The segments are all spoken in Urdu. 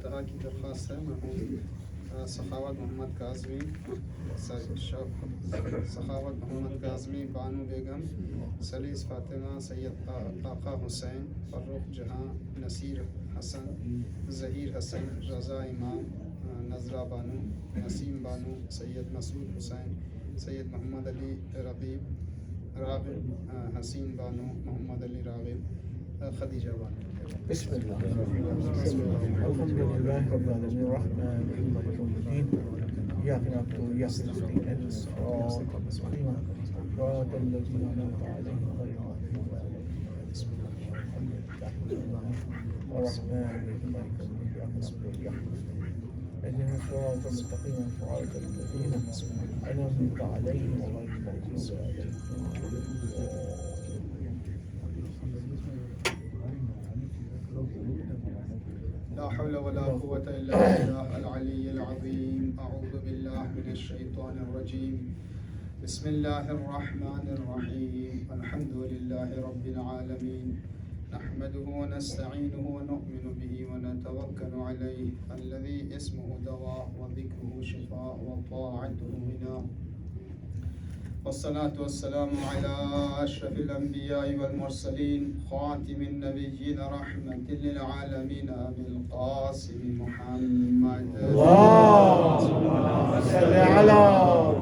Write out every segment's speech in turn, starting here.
فاتحہ کی درخواست ہے مرحوم سخاوت محمد کاظمی، سخاوت محمد کاظمی، بانو بیگم، سلیس فاطمہ، سید آقا حسین، فروخ جہاں، نصیر حسن، ظہیر حسن، رضا امام، نظرہ بانو، نسیم بانو، سید مسعود حسین، سید محمد علی راغب، حسین بانو، محمد علی راغب، خدیجہ بانو۔ بسم اللہ الحمد للہ رب العالمین الرحمن الرحیم مالک یوم الدین ایاک نعبد و ایاک نستعین اهدنا الصراط المستقیم صراط الذین انعمت علیہم غیر المغضوب علیہم الرحمن الرحیم مالک یوم الدین ایاک نعبد و ایاک نستعین اهدنا الصراط المستقیم صراط الذین انعمت علیہم غیر المغضوب علیہم۔ لا حول ولا قوة إلا بالله العلي العظيم. أعوذ بالله من الشيطان الرجيم. بسم الله الرحمن الرحيم. الحمد لله رب العالمين، نحمده ونستعينه ونؤمن به ونتوكل عليه، الذي اسمه دواء وذكره شفاء وطاعته غناء، والصلاة والسلام على أشرف الأنبياء والمرسلين، خاتم النبيين، رحمة للعالمين، أبي القاسم محمد. اللهم صل على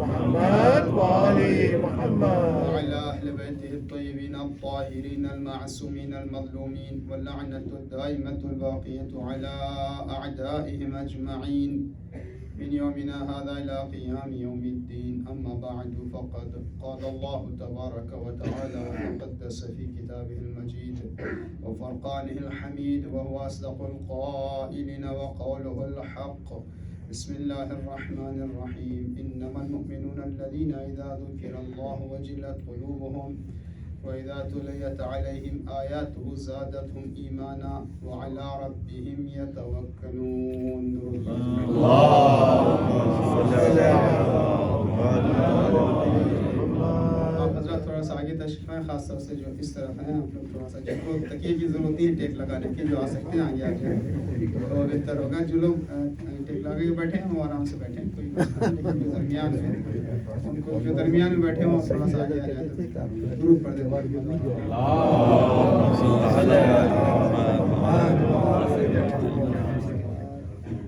محمد وآل محمد وعلى أهل بيته الطيبين الطاهرين المعصومين المظلومين، واللعنة الدائمة الباقية على أعدائهم أجمعين من يومنا هذا إلى قيام يوم الدين. أما بعد، فقد قال الله تبارك وتعالى وتقدس في كتابه المجيد وفرقانه الحميد، وهو أصدق القائلين وقوله الحق. بسم الله الرحمن الرحيم. إنما المؤمنون الذين إذا ذكر الله وجلت قلوبهم وإذا تليت عليهم آياته زادتهم إيمانا وعلى ربهم يتوكلون. آپ حضرات تھوڑا سا آگے تشریف ہیں، خاص طور سے جو اس طرف ہیں آپ لوگ تھوڑا سا جن کو تکیے کی ضرورت نہیں ٹیک لگانے کی، جو آ سکتے ہیں آگے آ جائیں تو بہتر ہوگا. جو لوگ ٹیک لگا کے بیٹھے ہیں وہ آرام سے بیٹھیں، کوئی لیکن جو درمیان میں ان کو جو درمیان میں بیٹھے ہوں تھوڑا سا آگے آ جائیں تو درود پڑھ دیں.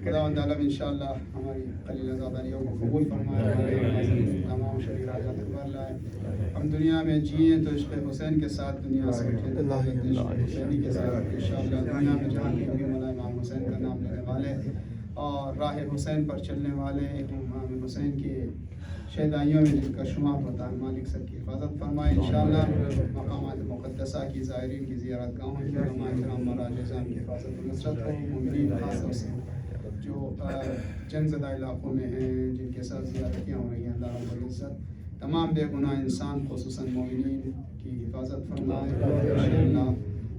خداوند عالم انشاءاللہ ہماری قلیل آزاداریوں کو قبول فرمائے، تمام شرعی حاجات قبول لائے. ہم دنیا میں جئیں تو عشق حسین کے ساتھ دنیا سے اٹھیں تو عشق حسینی کے ساتھ انشاءاللہ دنیا میں جہاں بھی مولا امام حسین کا نام لینے والے اور راہ حسین پر چلنے والے امام حسین کے شہدائیوں میں جن کا شمار ہوتا ہے، مالک سب کی حفاظت فرمائے. انشاءاللہ مقامات مقدسہ کی، زائرین کی، زیارت گاہوں کی، علماء کرام مراجعان کی حفاظت و نصرت کو، مومنین خاص طور سے جو جنگ زدہ علاقوں میں ہیں جن کے ساتھ زیارتیاں ہو رہی ہیں، اللہ رب العزت تمام بے گناہ انسان خصوصاً مومنین کی حفاظت فرمائے. انشاءاللہ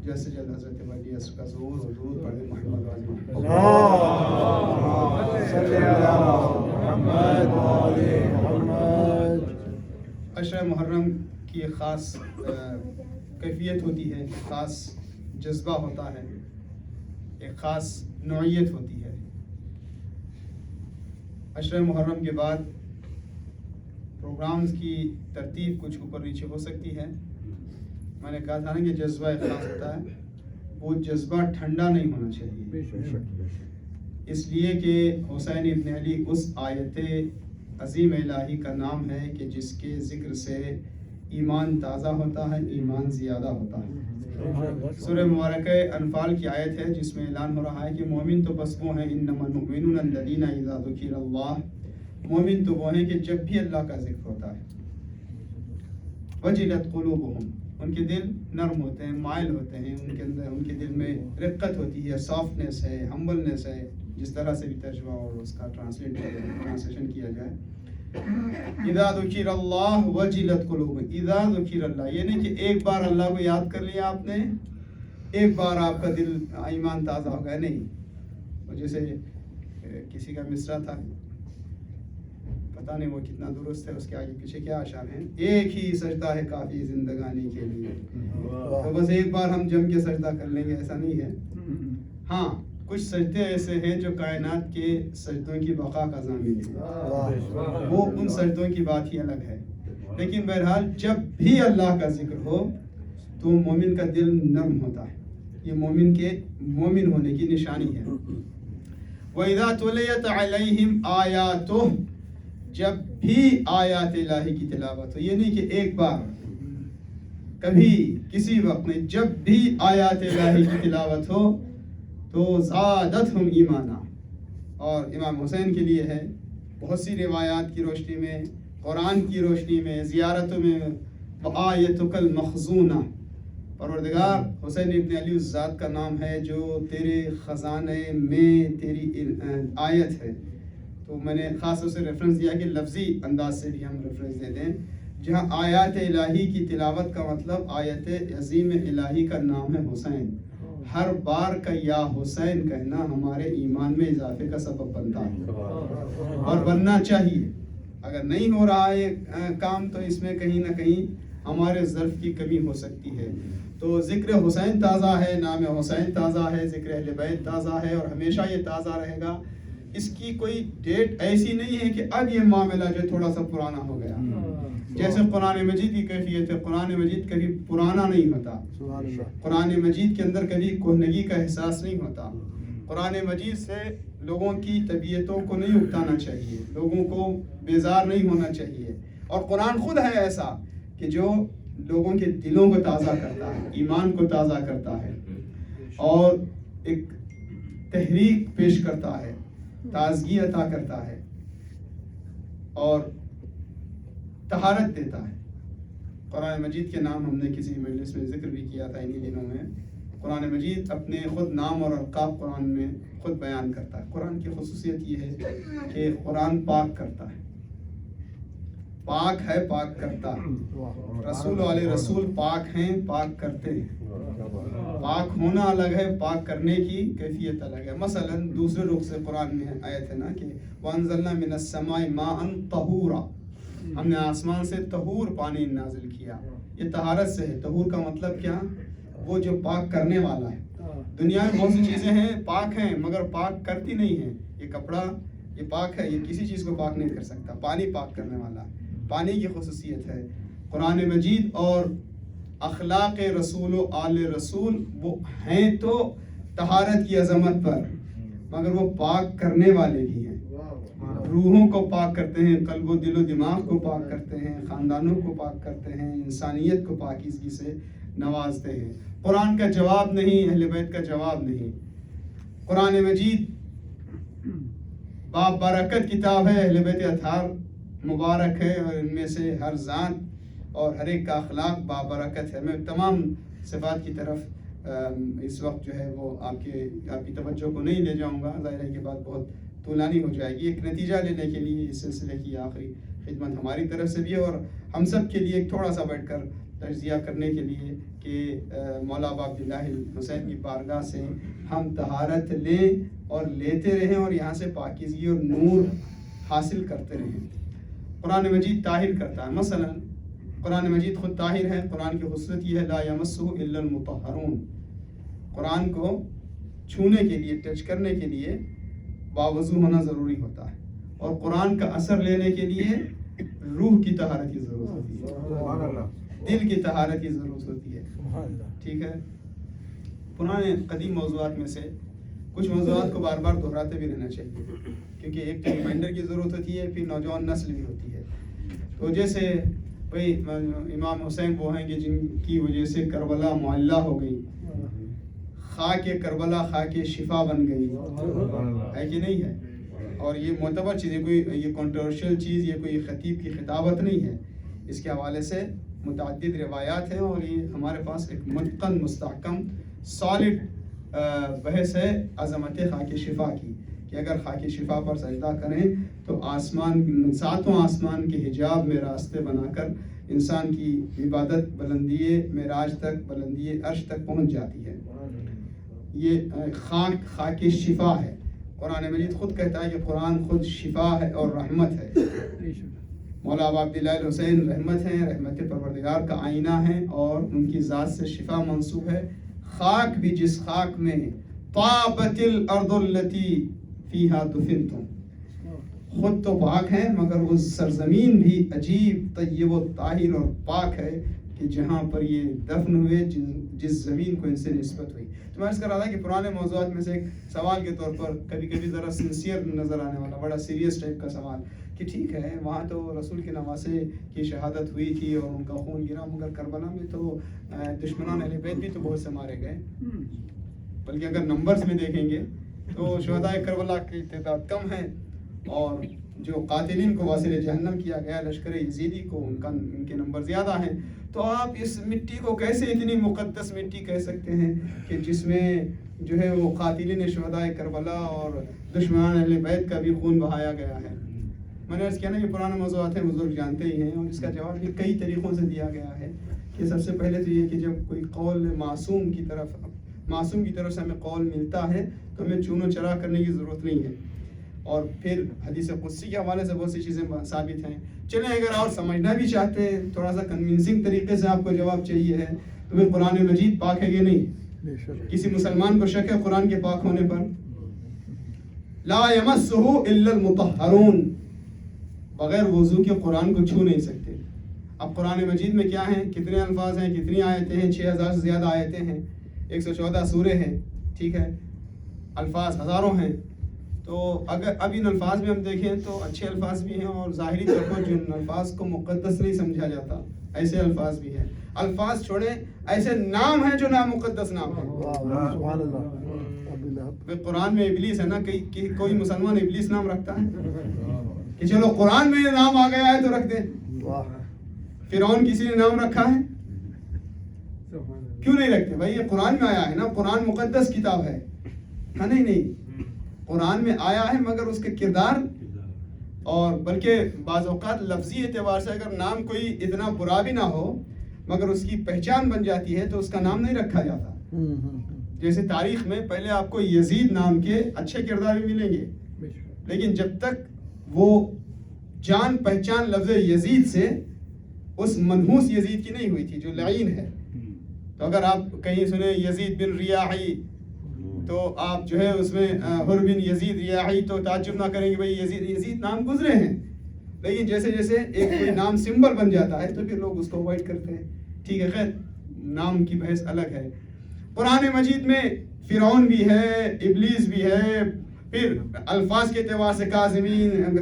جلد سے جلد حضرت ولی عصر کا ظہور و درود پڑھیں. محمد عشر محرم کی ایک خاص کیفیت ہوتی ہے، ایک خاص جذبہ ہوتا ہے، ایک خاص نوعیت ہوتی ہے. عشر محرم کے بعد پروگرامز کی ترتیب کچھ اوپر نیچے ہو سکتی ہے. میں نے کہا تھا نا کہ جذبہ ایک خاص ہوتا ہے، وہ جذبہ ٹھنڈا نہیں ہونا چاہیے، اس لیے کہ حسین ابن علی اس آیت عظیم الہی کا نام ہے کہ جس کے ذکر سے ایمان تازہ ہوتا ہے، ایمان زیادہ ہوتا ہے. سورہ مبارکہ انفال کی آیت ہے جس میں اعلان ہو رہا ہے کہ مومن تو بس وہ ہیں، انما المؤمنون الذین اذا ذکر اللہ، مومن تو وہ ہیں کہ جب بھی اللہ کا ذکر ہوتا ہے، وجلت قلوبہم، ان کے دل نرم ہوتے ہیں، مائل ہوتے ہیں، ان کے اندر ان کے دل میں رقت ہوتی ہے، سافٹنس ہے، ہمبلنس ہے، جس طرح سے بھی ترجمہ اور اس کا ٹرانسلیشن کیا جائے. اذا ذکر اللہ وجلت قلوبہم، اذا ذکر اللہ، یہ نہیں کہ ایک بار اللہ کو یاد کر لیا آپ نے، ایک بار آپ کا دل ایمان تازہ ہو گیا، نہیں. جیسے کسی کا مصرع تھا، پتہ نہیں وہ کتنا درست ہے، اس کے آگے پیچھے کیا اشعار ہیں، ایک ہی سجدہ ہے کافی زندگانی کے لیے. تو بس ایک بار ہم جم کے سجدہ کر لیں گے ایسا نہیں ہے. ہاں کچھ سجدے ایسے ہیں جو کائنات کے سجدوں کی بقا کا ضامن ہے، وہ ان سجدوں کی بات ہی الگ ہے. لیکن بہرحال جب بھی اللہ کا ذکر ہو تو مومن کا دل نرم ہوتا ہے. یہ مومن کے مومن ہونے کی نشانی ہے. وَإِذَا تُلِيَتْ عَلَيْهِمْ آيَاتُهُ، جب بھی آیات الہی کی تلاوت ہو، یہ نہیں کہ ایک بار، کبھی کسی وقت میں، جب بھی آیات الہی کی تلاوت ہو تو زادتہم ایمانا. اور امام حسین کے لیے ہے بہت سی روایات کی روشنی میں، قرآن کی روشنی میں، زیارتوں میں، وآیتک المخزونہ، پروردگار حسین ابن علی اس ذات کا نام ہے جو تیرے خزانے میں تیری آیت ہے. تو میں نے خاص طور سے ریفرنس دیا کہ لفظی انداز سے بھی ہم ریفرنس دے دیں. جہاں آیات الہی کی تلاوت کا مطلب آیت عظیم الہی کا نام ہے حسین. ہر بار کا یا حسین کہنا ہمارے ایمان میں اضافے کا سبب بنتا ہے اور بننا چاہیے. اگر نہیں ہو رہا ہے کام تو اس میں کہیں نہ کہیں ہمارے ظرف کی کمی ہو سکتی ہے. تو ذکر حسین تازہ ہے، نام حسین تازہ ہے، ذکر اہل بیت تازہ ہے اور ہمیشہ یہ تازہ رہے گا. اس کی کوئی ڈیٹ ایسی نہیں ہے کہ اب یہ معاملہ جو تھوڑا سا پرانا ہو گیا. جیسے قرآن مجید کی کیفیت ہے، قرآن مجید کبھی پرانا نہیں ہوتا. قرآن مجید کے اندر کبھی کہنگی کا احساس نہیں ہوتا. قرآن مجید سے لوگوں کی طبیعتوں کو نہیں اکتانا چاہیے، لوگوں کو بیزار نہیں ہونا چاہیے. اور قرآن خود ہے ایسا کہ جو لوگوں کے دلوں کو تازہ کرتا ہے، ایمان کو تازہ کرتا ہے اور ایک تحریک پیش کرتا ہے، تازگی عطا کرتا ہے اور طہارت دیتا ہے. قرآن مجید کے نام ہم نے کسی مجلس میں ذکر بھی کیا تھا انہی دنوں میں. قرآن مجید اپنے خود نام اور القاب قرآن میں خود بیان کرتا ہے. قرآن کی خصوصیت یہ ہے کہ قرآن پاک کرتا ہے، پاک ہے، پاک کرتا ہے. رسول والے رسول پاک ہیں، پاک کرتے ہیں. پاک ہونا الگ ہے، پاک کرنے کی کیفیت الگ ہے. مثلا دوسرے رخ سے قرآن میں آیت ہے نا کہ وَأَنزَلْنَا مِنَ السَّمَاءِ مَاءً طَهُورًا، ہم نے آسمان سے طہور پانی نازل کیا. یہ طہارت سے ہے. طہور کا مطلب کیا؟ وہ جو پاک کرنے والا ہے. دنیا میں بہت سی چیزیں ہیں پاک ہیں مگر پاک کرتی نہیں ہیں. یہ کپڑا یہ پاک ہے، یہ کسی چیز کو پاک نہیں کر سکتا. پانی پاک کرنے والا ہے، پانی کی خصوصیت ہے. قرآن مجید اور اخلاق رسول و آل رسول وہ ہیں تو طہارت کی عظمت پر، مگر وہ پاک کرنے والے بھی ہیں. روحوں کو پاک کرتے ہیں، قلب و دل و دماغ کو پاک کرتے ہیں، خاندانوں کو پاک کرتے ہیں، انسانیت کو پاکیزگی سے نوازتے ہیں. قرآن کا جواب نہیں، اہل بیت کا جواب نہیں. قرآن مجید بابرکت کتاب ہے، اہل بیت اطہار مبارک ہے اور ان میں سے ہر ذات اور ہر ایک کا اخلاق بابرکت ہے. میں تمام صفات کی طرف اس وقت جو ہے وہ آپ کی توجہ کو نہیں لے جاؤں گا، ظاہر ہے کہ بات بہت طولانی ہو جائے گی. ایک نتیجہ لینے کے لیے اس سلسلے کی آخری خدمت ہماری طرف سے بھی ہے اور ہم سب کے لیے ایک تھوڑا سا بیٹھ کر تجزیہ کرنے کے لیے کہ مولا ابا عبداللہ حسین کی بارگاہ سے ہم طہارت لیں اور لیتے رہیں اور یہاں سے پاکیزگی اور نور حاصل کرتے رہیں. قرآن مجید طاہر کرتا ہے. مثلا قرآن مجید خود طاہر ہے. قرآن کی خصوصیت یہ ہے لا یمسہ الا المطہرون. قرآن کو چھونے کے لیے، ٹچ کرنے کے لیے باوضو ہونا ضروری ہوتا ہے اور قرآن کا اثر لینے کے لیے روح کی طہارت کی ضرورت ہوتی ہے، دل کی طہارت کی ضرورت ہوتی ہے. ٹھیک ہے. پرانے قدیم موضوعات میں سے کچھ موضوعات کو بار بار دہراتے بھی رہنا چاہیے کیونکہ ایک تو ریمائنڈر کی ضرورت ہوتی ہے، پھر نوجوان نسل بھی ہوتی ہے. تو جیسے بھائی امام حسین وہ ہیں کہ جن کی وجہ سے کربلا معلّہ ہو گئی، خاک کربلا خاک شفا بن گئی ہے کہ نہیں ہے. اور یہ معتبر چیز ہے، کوئی یہ کنٹروورشل چیز، یہ کوئی خطیب کی خطابت نہیں ہے. اس کے حوالے سے متعدد روایات ہیں اور یہ ہمارے پاس ایک متقن مستحکم سالڈ بحث ہے عظمت خاک شفا کی کہ اگر خاک شفا پر سجدہ کریں تو آسمان، ساتوں آسمان کے حجاب میں راستے بنا کر انسان کی عبادت بلندی معراج تک، بلندی عرش تک پہنچ جاتی ہے. یہ خاک شفا ہے. قرآن مجید خود کہتا ہے کہ قرآن خود شفا ہے اور رحمت ہے. مولا ابا عبداللہ حسین رحمت ہیں، رحمت پروردگار کا آئینہ ہیں اور ان کی ذات سے شفا منسوب ہے. خاک بھی جس خاک میں طابت الارض التي فيها دفنتم، خود تو پاک ہیں مگر وہ سرزمین بھی عجیب طیب و طاہر اور پاک ہے کہ جہاں پر یہ دفن ہوئے، جس زمین کو ان سے نسبت ہوئی۔ تو میں عرض کر رہا تھا کہ پرانے موضوعات میں سے ایک سوال کے طور پر کبھی کبھی ذرا سنسیئر نظر آنے والا، بڑا سیریس ٹائپ کا سوال کہ ٹھیک ہے وہاں تو رسول کے نواسے کی شہادت ہوئی تھی اور ان کا خون گرا، مگر کربلا میں تو دشمنان اہل بیت بھی تو بہت سے مارے گئے، بلکہ اگر نمبرز میں دیکھیں گے تو شہداء کربلا کی تعداد کم ہے، اور جو قاتلین کو واصل جہنم کیا گیا لشکر یزیدی کو ان کے نمبر زیادہ ہیں۔ تو آپ اس مٹی کو کیسے اتنی مقدس مٹی کہہ سکتے ہیں کہ جس میں جو ہے وہ قاتلین شہداء کربلا اور دشمنان اہل بیت کا بھی خون بہایا گیا ہے؟ میں نے عرض کیا نا یہ پرانے موضوعات ہیں، بزرگ جانتے ہی ہیں، اور اس کا جواب بھی کئی طریقوں سے دیا گیا ہے کہ سب سے پہلے تو یہ کہ جب کوئی قول معصوم کی طرف سے ہمیں قول ملتا ہے تو ہمیں چون و چرا کرنے کی ضرورت نہیں ہے، اور پھر حدیث قدسی کے حوالے سے بہت سی چیزیں ثابت ہیں۔ چلیں اگر اور سمجھنا بھی چاہتے ہیں، تھوڑا سا کنونسنگ طریقے سے آپ کو جواب چاہیے ہے تو پھر قرآن مجید پاک ہے کہ نہیں؟ کسی مسلمان کو شک ہے قرآن کے پاک ہونے پر؟ لا یمسہ الا المطہرون، بغیر وضو کے قرآن کو چھو نہیں سکتے۔ اب قرآن مجید میں کیا ہیں، کتنے الفاظ ہیں، کتنی آیتیں ہیں؟ 6000 سے زیادہ آیتیں ہیں، 114 سورے ہیں، ٹھیک ہے، الفاظ ہزاروں ہیں۔ تو اگر اب ان الفاظ میں ہم دیکھیں تو اچھے الفاظ بھی ہیں اور ظاہری طور پر جن الفاظ کو مقدس نہیں سمجھا جاتا ایسے الفاظ بھی ہیں۔ الفاظ چھوڑیں، ایسے نام ہیں جو نامقدس نام ہیں۔ سبحان اللہ۔ قرآن میں ابلیس ہے نا، کوئی مسلمان ابلیس نام رکھتا ہے کہ چلو قرآن میں یہ نام آ گیا ہے تو رکھ دیں؟ فرعون کسی نے نام رکھا ہے؟ کیوں نہیں رکھتے بھائی؟ یہ قرآن میں آیا ہے نا، قرآن مقدس کتاب ہے۔ ہاں نہیں، قرآن میں آیا ہے مگر اس کے کردار اور بلکہ بعض اوقات لفظی اعتبار سے اگر نام کوئی اتنا برا بھی نہ ہو مگر اس کی پہچان بن جاتی ہے تو اس کا نام نہیں رکھا جاتا۔ جیسے تاریخ میں پہلے آپ کو یزید نام کے اچھے کردار بھی ملیں گے، لیکن جب تک وہ جان پہچان لفظ یزید سے اس منحوس یزید کی نہیں ہوئی تھی جو لعین ہے۔ تو اگر آپ کہیں سنیں یزید بن ریاحی تو آپ جو ہے اس میں حر بن یزید ریاحی تو تعجب نہ کریں گے بھائی یزید نام گزرے ہیں، لیکن جیسے جیسے ایک کوئی نام سمبل بن جاتا ہے تو پھر لوگ اس کو اوائڈ کرتے ہیں، ٹھیک ہے، خیر نام کی بحث الگ ہے۔ قرآن مجید میں فرعون بھی ہے، ابلیس بھی ہے، پھر الفاظ کے اعتبار سے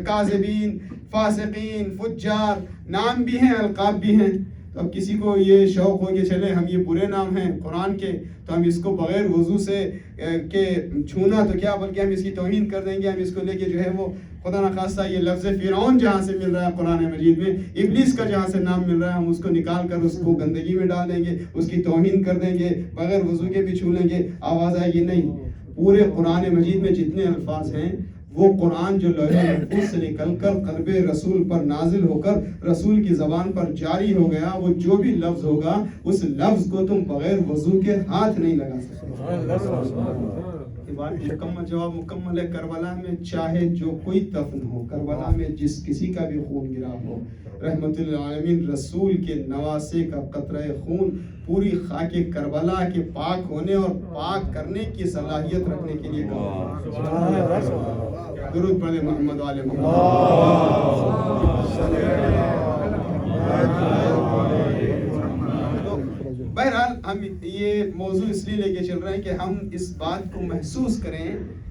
کاذبین، فاسقین، فجار نام بھی ہیں، القاب بھی ہیں۔ تو اب کسی کو یہ شوق ہو کہ چلے ہم یہ برے نام ہیں قرآن کے تو ہم اس کو بغیر وضو سے کہ چھونا تو کیا بلکہ ہم اس کی توہین کر دیں گے، ہم اس کو لے کے جو ہے وہ خدا نخواستہ یہ لفظ فرعون جہاں سے مل رہا ہے قرآن مجید میں، ابلیس کا جہاں سے نام مل رہا ہے ہم اس کو نکال کر اس کو گندگی میں ڈال دیں گے، اس کی توہین کر دیں گے، بغیر وضو کے بھی چھو لیں گے، آواز آئے گی نہیں۔ پورے قرآن مجید میں جتنے الفاظ ہیں وہ قرآن جو لوح محفوظ سے نکل کر قلب رسول پر نازل ہو کر رسول کی زبان پر جاری ہو گیا، وہ جو بھی لفظ ہوگا اس لفظ کو تم بغیر وضو کے ہاتھ نہیں لگا سکتے۔ مکمل جواب مکمل ہے۔ کربلا میں چاہے جو کوئی دفن ہو، کربلا میں جس کسی کا بھی خون گرا ہو، رحمت للعالمین رسول کے نواسے کا قطرہ خون پوری خاک کربلا کے پاک ہونے اور پاک کرنے کی صلاحیت رکھنے کے لیے درود پڑھیں محمد والے محمد۔ بہرحال ہم یہ موضوع اس لیے لے کے چل رہے ہیں کہ ہم اس بات کو محسوس کریں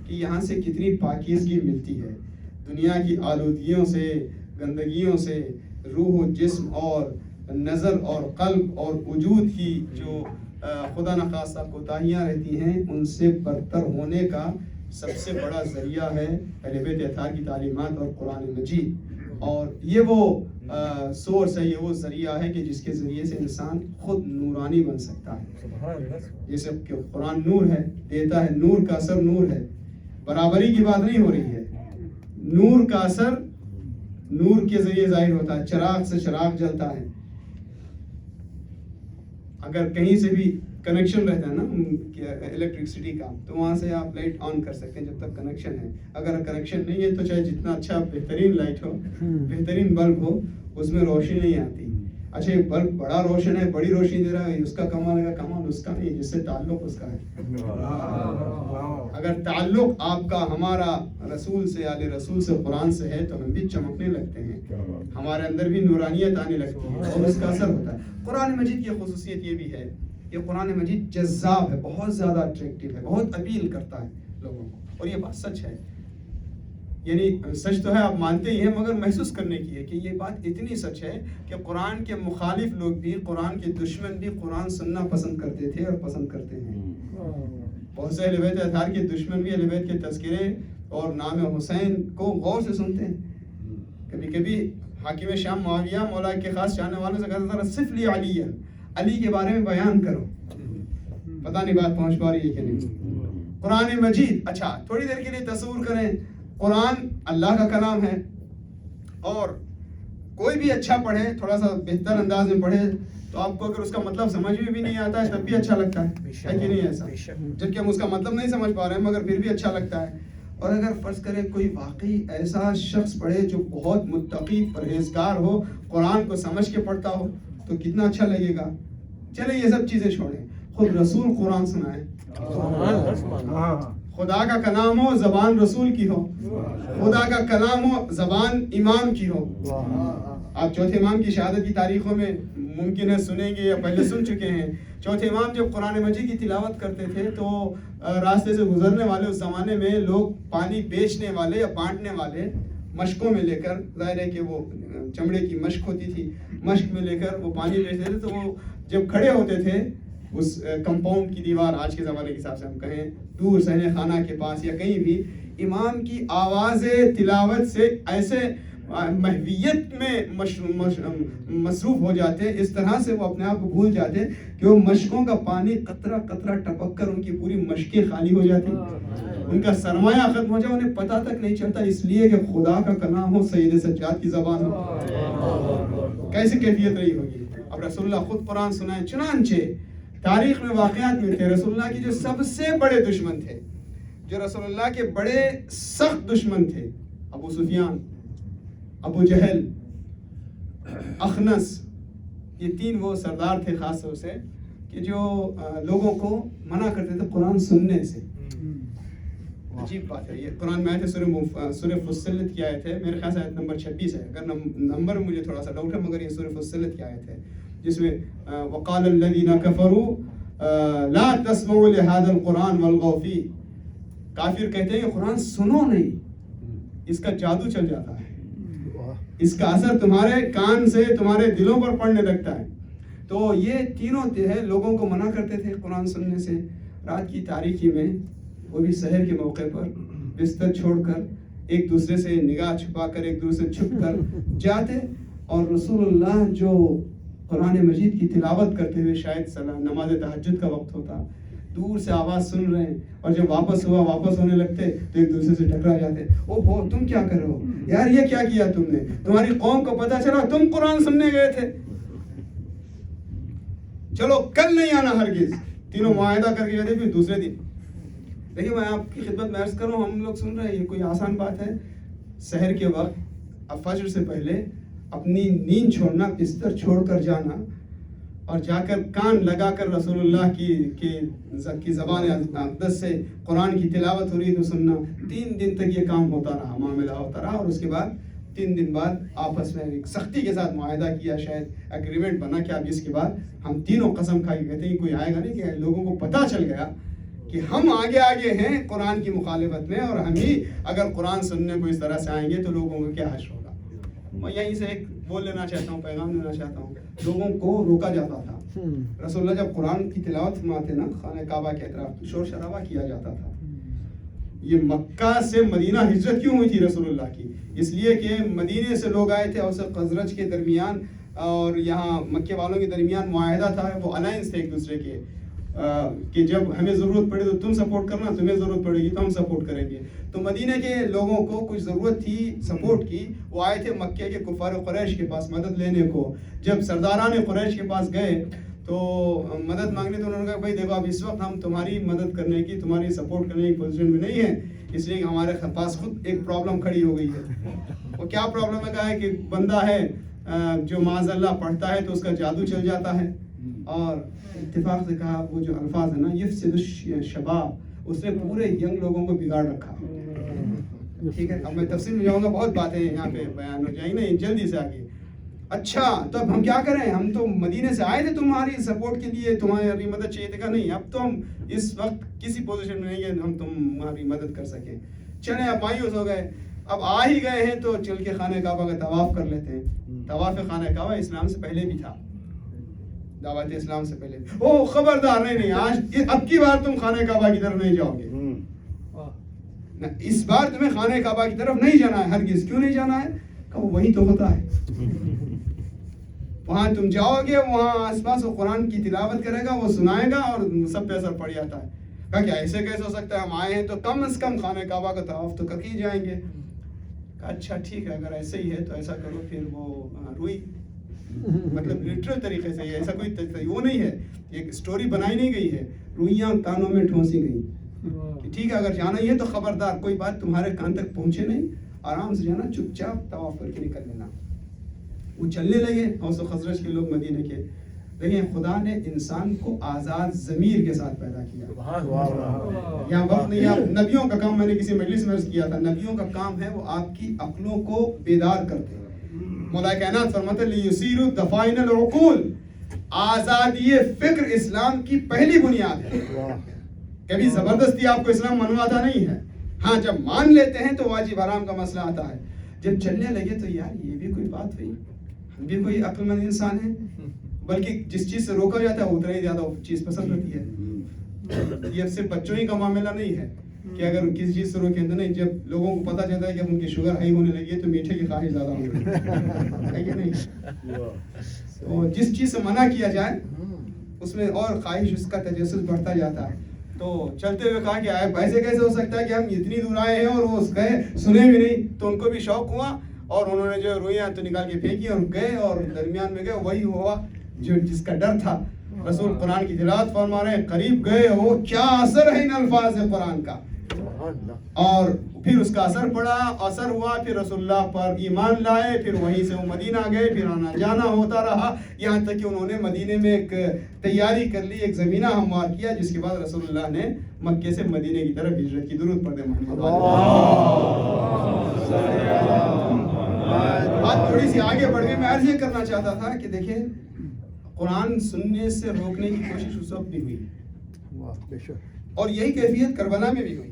کہ یہاں سے کتنی پاکیزگی ملتی ہے، دنیا کی آلودگیوں سے، گندگیوں سے روح و جسم اور نظر اور قلب اور وجود کی جو خدا نخواستہ کوتاہیاں رہتی ہیں ان سے برتر ہونے کا سب سے بڑا ذریعہ ہے اہل بیت اطہار کی تعلیمات اور قرآن مجید، اور یہ وہ سورس ہے، یہ وہ ذریعہ ہے کہ جس کے ذریعے سے انسان خود نورانی بن سکتا ہے۔ جیسے کہ قرآن نور ہے، دیتا ہے، نور کا اثر نور ہے، برابری کی بات نہیں ہو رہی ہے، نور کا اثر نور کے ذریعے ظاہر ہوتا ہے، چراغ سے چراغ جلتا ہے، اگر کہیں سے بھی کنیکشن رہتا ہے نا الیکٹرکسٹی کا تو وہاں سے آپ لائٹ آن کر سکتے ہیں جب تک کنیکشن ہے، اگر کنیکشن نہیں ہے تو چاہے جتنا اچھا بہترین لائٹ ہو، بہترین بلب ہو، اس میں روشنی نہیں آتی۔ اچھا یہ بلب بڑا روشن ہے, بڑی روشنی دے رہا ہے, اس کا کمال ہے, کمال اس کا نہیں, جس سے تعلق اس کا ہے. اگر تعلق آپ کا ہمارا رسول سے, آل رسول سے, قرآن سے ہے تو ہم بھی چمکنے لگتے ہیں, ہمارے اندر بھی نورانیت آنے لگتی ہے اور اس کا اثر ہوتا ہے. قرآن مجید کی خصوصیت یہ بھی ہے کہ قرآن مجید جذاب ہے, بہت زیادہ اٹریکٹیو ہے, بہت اپیل کرتا ہے لوگوں کو, اور یہ بات سچ ہے. یعنی سچ تو ہے, آپ مانتے ہی ہیں, مگر محسوس کرنے کی ہے کہ یہ بات اتنی سچ ہے کہ قرآن کے مخالف لوگ بھی, قرآن کے دشمن بھی قرآن سننا پسند کرتے تھے اور پسند کرتے ہیں. بہت سے اہل بیت اطہار کے دشمن بھی اہل بیت کے تذکرے اور نام حسین کو غور سے سنتے ہیں. کبھی کبھی حاکم شام معاویہ مولا کے خاص چاہنے والوں سے کہتا تھا صف لی علی, علی کے بارے میں بیان کرو. پتہ نہیں بات پہنچ پا رہی ہے کہ نہیں. قرآن مجید, اچھا تھوڑی دیر کے لیے تصور کریں, قرآن اللہ کا کلام ہے, اور کوئی بھی اچھا پڑھے, تھوڑا سا بہتر انداز میں پڑھے تو آپ کو اگر اس کا مطلب سمجھ میں بھی نہیں آتا ہے تب بھی اچھا لگتا ہے کہ نہیں ایسا, جبکہ ہم اس کا مطلب نہیں سمجھ پا رہے ہیں مگر پھر بھی اچھا لگتا ہے. اور اگر فرض کریں کوئی واقعی ایسا شخص پڑھے جو بہت متقی پرہیزگار ہو, قرآن کو سمجھ کے پڑھتا ہو تو کتنا اچھا لگے گا. چلیں یہ سب چیزیں چھوڑیں, خود رسول قرآن سنائے, خدا کا کلام ہو, زبان رسول کی ہو, خدا کا کلام ہو, زبان امام کی ہو. آپ چوتھے امام کی شہادت کی تاریخوں میں ممکن ہے سنیں گے یا پہلے سن چکے ہیں. چوتھے امام جب قرآن مجید کی تلاوت کرتے تھے تو راستے سے گزرنے والے اس زمانے میں لوگ پانی بیچنے والے یا بانٹنے والے مشکوں میں لے کر, ظاہر ہے کہ وہ چمڑے کی مشک ہوتی تھی, مشک میں لے کر وہ پانی بیچتے تھے. تو وہ جب کھڑے ہوتے تھے اس کمپاؤنڈ کی دیوار, آج کے زمانے کے حساب سے ہم کہیں دور صحن خانہ کے پاس یا کہیں بھی, امام کی آواز تلاوت سے ایسے محویت میں مصروف ہو جاتے, اس طرح سے وہ اپنے آپ کو بھول جاتے کہ وہ مشکوں کا پانی قطرہ قطرہ ٹپک کر ان کی پوری مشکیں خالی ہو جاتی, ان کا سرمایہ ختم ہو جائے, انہیں پتہ تک نہیں چلتا, اس لیے کہ خدا کا کلام ہو, سید سجاد کی زبان ہو. کیسی کیفیت رہی ہوگی. اب رسول اللہ خود قرآن سنائے. چنانچہ تاریخ میں واقعات ملتے ہیں رسول اللہ کے جو سب سے بڑے دشمن تھے, جو رسول اللہ کے بڑے سخت دشمن تھے, ابو سفیان, ابو جہل, اخنس, یہ تین وہ سردار تھے خاص طور سے کہ جو لوگوں کو منع کرتے تھے قرآن سننے سے. عجیب بات ہے. یہ قرآن میں آیت ہے, سورہ فصلت کی آیت ہے, میرے خیال سے آیت نمبر 26 ہے, اگر نمبر مجھے تھوڑا سا ڈاؤٹ ہے, مگر یہ سورہ فصلت کی آیت ہے جس میں وقال الذین کفروا لا تسمعوا لهذا القرآن والغوا فیہ. کافر کہتے ہیں کہ قرآن سنو نہیں, اس کا جادو چل جاتا ہے, اس کا اثر تمہارے کان سے تمہارے دلوں پر پڑنے لگتا ہے. تو یہ تینوں تھے, لوگوں کو منع کرتے تھے قرآن سننے سے. رات کی تاریکی میں, وہ بھی سحر کے موقع پر, بستر چھوڑ کر ایک دوسرے سے نگاہ چھپا کر, ایک دوسرے سے چھپ کر جاتے, اور رسول اللہ جو قرآن مجید کی تلاوت کرتے ہوئے, شاید نماز تہجد کا وقت ہوتا, دور سے آواز سن رہے ہیں, اور جب واپس ہونے لگتے تو ایک دوسرے سے ٹکرا جاتے. او ہو تم کیا کر رہے ہو یار, یہ کیا کیا تم نے, تمہاری قوم کو پتہ چلا تم قرآن سننے گئے تھے, چلو کل نہیں آنا ہرگز. تینوں معاہدہ کر کے جاتے. پھر دوسرے دن, دیکھیے میں آپ کی خدمت میں عرض کروں, ہم لوگ سن رہے ہیں, یہ کوئی آسان بات ہے. سحر کے وقت فجر سے پہلے اپنی نیند چھوڑنا, بستر چھوڑ کر جانا, اور جا کر کان لگا کر رسول اللہ کی زبان اقدس سے قرآن کی تلاوت ہو رہی تو سننا. 3 دن تک یہ کام ہوتا رہا, معاملہ ہوتا رہا, اور اس کے بعد 3 دن بعد آپس میں ایک سختی کے ساتھ معاہدہ کیا, شاید ایگریمنٹ بنا کہ اب اس کے بعد ہم تینوں قسم کھا کے کہتے ہیں کوئی آئے گا نہیں, کہ لوگوں کو پتہ چل گیا کہ ہم آگے ہیں قرآن کی مخالفت میں, اور ہم ہی اگر قرآن سننے کو اس طرح سے آئیں گے تو لوگوں کو کیا حشر ہوگا. میں یہیں سے ایک بول لینا چاہتا ہوں, پیغام دینا چاہتا ہوں. لوگوں کو روکا جاتا تھا. رسول اللہ جب قرآن کی تلاوت فرماتے نا, خانہ کعبہ کے اطراف شور شرابہ کیا جاتا تھا. یہ مکہ سے مدینہ ہجرت کیوں ہوئی تھی رسول اللہ کی؟ اس لیے کہ مدینے سے لوگ آئے تھے, اوس خزرج کے درمیان اور یہاں مکے والوں کے درمیان معاہدہ تھا, وہ الائنس تھے ایک دوسرے کے, کہ جب ہمیں ضرورت پڑے تو تم سپورٹ کرنا, تمہیں ضرورت پڑے گی تو ہم سپورٹ کریں گے. تو مدینہ کے لوگوں کو کچھ ضرورت تھی سپورٹ کی, وہ آئے تھے مکے کے کفار قریش کے پاس مدد لینے کو. جب سرداران قریش کے پاس گئے تو مدد مانگنے, تو انہوں نے کہا بھائی دیکھو اب اس وقت ہم تمہاری مدد کرنے کی, تمہاری سپورٹ کرنے کی پوزیشن میں نہیں ہیں, اس لیے کہ ہمارے پاس خود ایک پرابلم کھڑی ہو گئی ہے. وہ کیا پرابلم ہے؟ کہا ہے کہ بندہ ہے جو معاذ اللہ پڑھتا ہے تو اس کا جادو چل جاتا ہے. اور اتفاق سے کہا وہ جو الفاظ ہے نا یفسد الشباب، اس نے پورے ینگ لوگوں کو بگاڑ رکھا. ٹھیک ہے، اب میں تفصیل میں جاؤں گا، بہت باتیں یہاں پہ بیان ہو جائیں گی جلدی سے آگے. اچھا تو اب ہم کیا کریں؟ ہم تو مدینے سے آئے تھے تمہاری سپورٹ کے لیے، تمہاری مدد چاہیے تھی. نہیں، اب تو ہم اس وقت کسی پوزیشن میں نہیں ہے ہم تمہاری مدد کر سکیں. چلیں اب مایوس ہو گئے. اب آ ہی گئے ہیں تو چل کے خانہ کعبہ کا طواف کر لیتے ہیں. طواف خانہ کعبہ اسلام سے پہلے بھی تھا، دعوت اسلام سے پہلے. او خبردار، نہیں آج اب کی بار تم خانہ کعبہ کی طرف نہیں جاؤ گے. اس بار تمہیں خانہ کعبہ کی طرف نہیں جانا ہے ہرگز. کیوں نہیں جانا ہے؟ کہ وہی تو ہوتا ہے. وہاں تم جاؤ گے، وہاں آس پاس وہ قرآن کی تلاوت کرے گا، وہ سنائے گا اور سب پہ اثر پڑ جاتا ہے. کہا کہ ایسے کیسے ہو سکتا ہے؟ ہم آئے ہیں تو کم از کم خانہ کعبہ کا طواف تو کر کے جائیں گے. کہا اچھا ٹھیک ہے، اگر ایسے ہی ہے تو ایسا کرو. پھر وہ روئی، مطلب لٹرل طریقے سے، ایسا کوئی وہ نہیں ہے، ایک سٹوری بنائی نہیں گئی ہے، روئیاں کانوں میں ٹھونسی گئی کہ ٹھیک ہے اگر جانا ہی ہے تو خبردار کوئی بات تمہارے کان تک پہنچے نہیں، آرام سے جانا، چپ چاپ طواف کر کے نکل لینا. وہ چلنے لگے اوس و خزرج کے لوگ مدینے کے. لیکن خدا نے انسان کو آزاد ضمیر کے ساتھ پیدا کیا. یہاں وقت نہیں، آپ نبیوں کا کام، میں نے کسی مجلس میں عرض کیا تھا، نبیوں کا کام ہے وہ آپ کی عقلوں کو بیدار کرتے ہیں. مولا کائنات فرماتے ہیں لیسیروا دفائن العقول، آزادی فکر اسلام کی پہلی بنیاد ہے. کبھی زبردستی آپ کو اسلام منواتا نہیں ہے. ہاں جب مان لیتے ہیں تو واجب حرام کا مسئلہ آتا ہے. جب چلنے لگے تو یار یہ بھی کوئی بات ہوئی، ہم بھی کوئی عقل مند انسان ہیں، بلکہ جس چیز سے روکا جاتا ہے اتنا ہی زیادہ چیز پسند ہوتی ہے. یہ صرف بچوں ہی کا معاملہ نہیں ہے کہ اگر کسی چیز سے روکیں تو نہیں، جب لوگوں کو پتہ چلتا ہے کہ ان کی شوگر ہائی ہونے لگی ہے تو میٹھے کی خواہش زیادہ ہونے لگی ہے. تو جس چیز سے منع کیا جائے اس میں اور خواہش، اس کا تجسس بڑھتا جاتا ہے. تو چلتے ہوئے کہا کہ ایسے کیسے ہو سکتا ہے کہ ہم اتنی دور آئے ہیں اور وہ گئے سنے بھی نہیں. تو ان کو بھی شوق ہوا اور انہوں نے جو روئیاں تو نکال کے پھینکی اور گئے اور درمیان میں گئے. وہی ہوا جو جس کا ڈر تھا. رسول قرآن کی تلاوت فرما رہے ہیں، قریب گئے، وہ کیا اثر ہے ان الفاظ قرآن کا. اور پھر اس کا اثر پڑا، اثر ہوا، پھر رسول اللہ پر ایمان لائے، پھر وہیں سے وہ مدینہ گئے، پھر آنا جانا ہوتا رہا یہاں تک کہ انہوں نے مدینے میں ایک تیاری کر لی، ایک زمینہ ہموار کیا، جس کے بعد رسول اللہ نے مکے سے مدینے کی طرف ہجرت کی. درود پڑھیں محمد. بات تھوڑی سی آگے بڑھ گئی. میں عرض یہ کرنا چاہتا تھا کہ دیکھیں قرآن سننے سے روکنے کی کوشش اس وقت بھی ہوئی اور یہی کیفیت کربلا میں بھی ہوئی.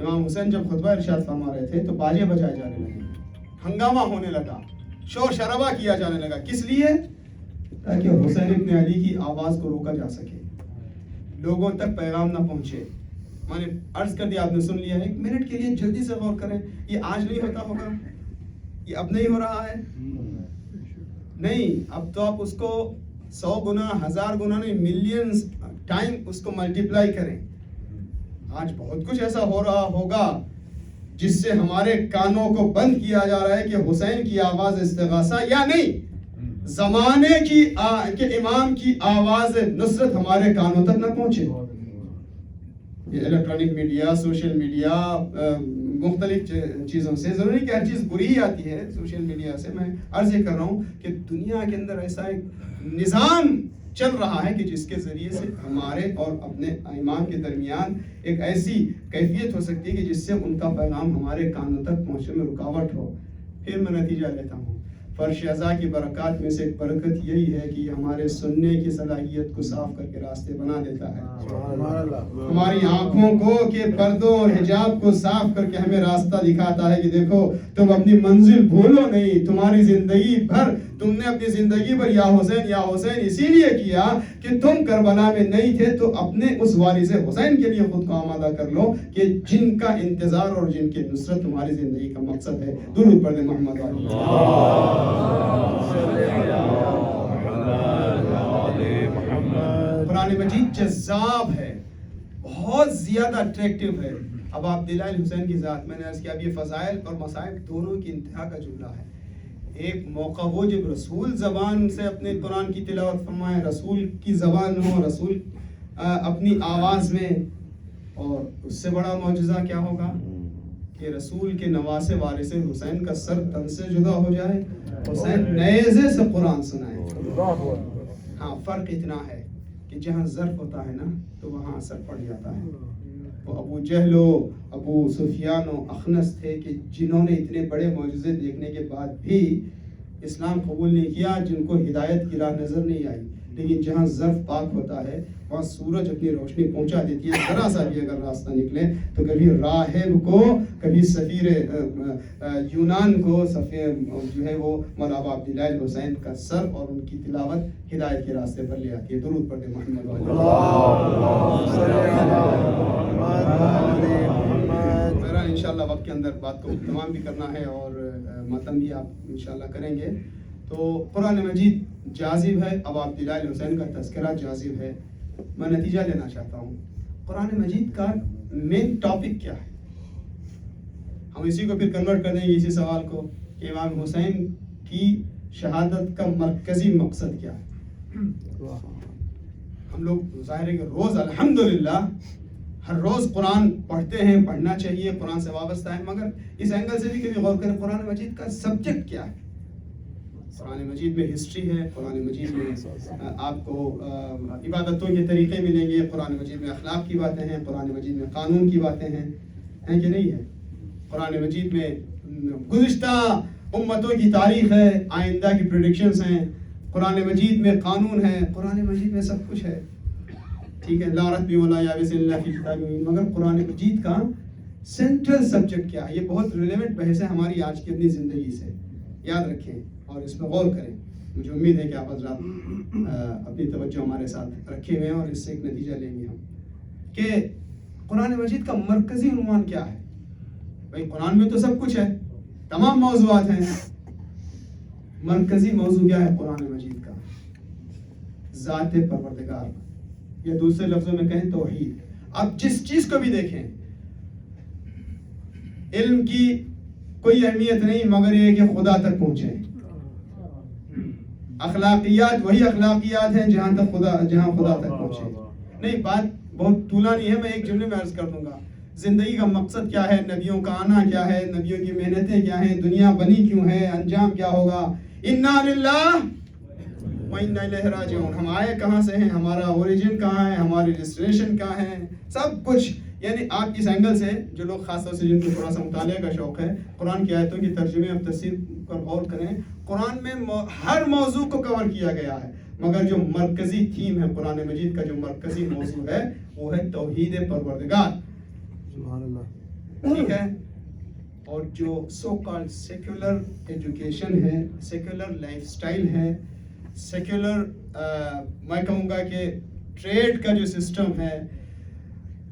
امام حسین جب خطبہ ارشاد فرما رہے تھے تو باجے بجائے جانے لگے، ہنگامہ ہونے لگا، شور شرابہ کیا جانے لگا. کس لیے؟ تاکہ حسین ابن علی کی آواز کو روکا جا سکے، لوگوں تک پیغام نہ پہنچے. میں نے عرض کر دیا، آپ نے سن لیا. 1 منٹ کے لیے جلدی سے غور کریں، یہ آج نہیں ہوتا ہوگا، یہ اب نہیں ہو رہا ہے. نہیں، اب تو آپ اس کو 100 گنا 1000 گنا نہیں، ملینز ٹائم اس کو ملٹیپلائی کریں. آج بہت کچھ ایسا ہو رہا ہوگا جس سے ہمارے کانوں کو بند کیا جا رہا ہے کہ حسین کی آواز استغاثہ یا نہیں، زمانے کی کہ امام کی آواز نصرت ہمارے کانوں تک نہ پہنچے. یہ الیکٹرانک میڈیا، سوشل میڈیا، مختلف چیزوں سے، ضروری کہ ہر چیز بری ہی آتی ہے سوشل میڈیا سے. میں عرض یہ کر رہا ہوں کہ دنیا کے اندر ایسا ایک نظام چل رہا ہے کہ جس کے ذریعے سے ہمارے اور اپنے امام کے درمیان ایک ایسی کیفیت ہو سکتی ہے کہ جس سے ان کا پیغام ہمارے کانوں تک پہنچنے میں رکاوٹ ہو. پھر میں نتیجہ لیتا ہوں، فرش اعضاء کی برکات میں سے ایک برکت یہی ہے کہ ہمارے سننے کی صلاحیت کو صاف کر کے راستے بنا دیتا ہے. ہماری آنکھوں کو کہ پردوں اور حجاب کو صاف کر کے ہمیں راستہ دکھاتا ہے کہ دیکھو تم اپنی منزل بھولو نہیں. تمہاری زندگی بھر تم نے اپنی زندگی پر یا حسین اسی لیے کیا کہ تم کربلا میں نہیں تھے، تو اپنے اس وارث حسین کے لیے خود کو آمادہ کر لو کہ جن کا انتظار اور جن کی نصرت تمہاری زندگی کا مقصد ہے. درود پڑھ دیں محمد علی. قرآن مجید جذاب ہے، بہت زیادہ اٹریکٹیو ہے. اب آپ دلائل حسین کی ذات، میں نے عرض کیا اب یہ فضائل اور مصائب دونوں کی انتہا کا جملہ ہے. ایک موقع وہ جب رسول زبان سے اپنے قرآن کی تلاوت فرمائے، رسول کی زبان ہو، رسول اپنی آواز میں، اور اس سے بڑا معجزہ کیا ہوگا کہ رسول کے نواسے وارث حسین کا سر تن سے جدا ہو جائے، حسین نیزے سے قرآن سنائے۔ ہاں فرق اتنا ہے کہ جہاں ظرف ہوتا ہے نا تو وہاں اثر پڑ جاتا ہے۔ وہ ابو جہل و ابو سفیان و اخنس تھے کہ جنہوں نے اتنے بڑے معجزے دیکھنے کے بعد بھی اسلام قبول نہیں کیا، جن کو ہدایت کی راہ نظر نہیں آئی۔ لیکن جہاں ظرف پاک ہوتا ہے وہاں سورج اپنی روشنی پہنچا دیتی ہے۔ ذرا سا بھی اگر راستہ نکلے تو کبھی راہب کو، کبھی سفیر یونان کو جو ہے وہ مولانا عبداللہ الحسین کا سر اور ان کی تلاوت ہدایت کے راستے پر لے آتی ہے۔ درود پڑھتے محمد بہرحال انشاءاللہ وقت کے اندر بات کو تمام بھی کرنا ہے اور متن بھی آپ انشاءاللہ کریں گے۔ تو قرآن مجید جاذب ہے، اب عبداللہ الحسین کا تذکرہ جاذب ہے۔ میں نتیجہ لینا چاہتا ہوں، قرآن مجید کا مین ٹاپک کیا ہے؟ ہم اسی کو پھر کنورٹ کر دیں گے اسی سوال کو کہ امام حسین کی شہادت کا مرکزی مقصد کیا ہے؟ ہم لوگ ظاہر ہے کہ روز الحمدللہ ہر روز قرآن پڑھتے ہیں، پڑھنا چاہیے، قرآن سے وابستہ ہے، مگر اس اینگل سے بھی کبھی غور کریں قرآن مجید کا سبجیکٹ کیا ہے؟ قرآن مجید میں ہسٹری ہے، قرآن مجید میں آپ کو عبادتوں کے طریقے ملیں گے، قرآن مجید میں اخلاق کی باتیں ہیں، قرآن مجید میں قانون کی باتیں ہیں کہ نہیں ہے؟ قرآن مجید میں گزشتہ امتوں کی تاریخ ہے، آئندہ کی پریڈکشنز ہیں، قرآن مجید میں قانون ہے، قرآن مجید میں سب کچھ ہے، ٹھیک ہے؟ لا رتب ولا یابس الا فی کتاب مبین۔ مگر قرآن مجید کا سینٹرل سبجیکٹ کیا ہے؟ یہ بہت ریلیونٹ بحث ہے ہماری آج کی اپنی زندگی سے، یاد رکھیں اور اس میں غور کریں۔ مجھے امید ہے کہ آپ حضرات اپنی توجہ ہمارے ساتھ رکھے ہوئے ہیں اور اس سے ایک نتیجہ لیں گے ہم کہ قرآن مجید کا مرکزی عنوان کیا ہے۔ بھائی قرآن میں تو سب کچھ ہے، تمام موضوعات ہیں، مرکزی موضوع کیا ہے قرآن مجید کا؟ ذات پروردگار، یا دوسرے لفظوں میں کہیں توحید۔ آپ جس چیز کو بھی دیکھیں، علم کی کوئی اہمیت نہیں مگر یہ کہ خدا تک پہنچے۔ اخلاقیات وہی اخلاقیات ہیں جہاں خدا تک پہنچے۔ نہیں، بات بہت طولانی ہے، میں ایک جملے میں عرض کر دوں گا۔ زندگی کا مقصد کیا ہے؟ نبیوں کا آنا کیا ہے؟ نبیوں کی محنتیں کیا ہیں؟ دنیا بنی کیوں ہے؟ انجام کیا ہوگا؟ انا للہ و انا الیہ راجعون۔ ہم آئے کہاں سے ہیں؟ ہمارا اوریجن کہاں ہے؟ ہماری ڈیسٹینیشن کہاں ہے؟ سب کچھ، یعنی آپ اس اینگل سے جو لوگ خاص طور سے جن کو تھوڑا سا مطالعہ کا شوق ہے، قرآن کی آیتوں کی ترجمے اور تفسیر پر غور کریں۔ قرآن میں ہر موضوع کو کور کیا گیا ہے، مگر جو مرکزی تھیم ہے قرآن مجید کا، جو مرکزی موضوع ہے وہ ہے توحید پروردگار۔ سبحان اللہ، ٹھیک ہے؟ اور جو سو کالڈ سیکولر ایجوکیشن ہے، سیکولر لائف سٹائل ہے، سیکولر میں کہوں گا کہ ٹریڈ کا جو سسٹم ہے،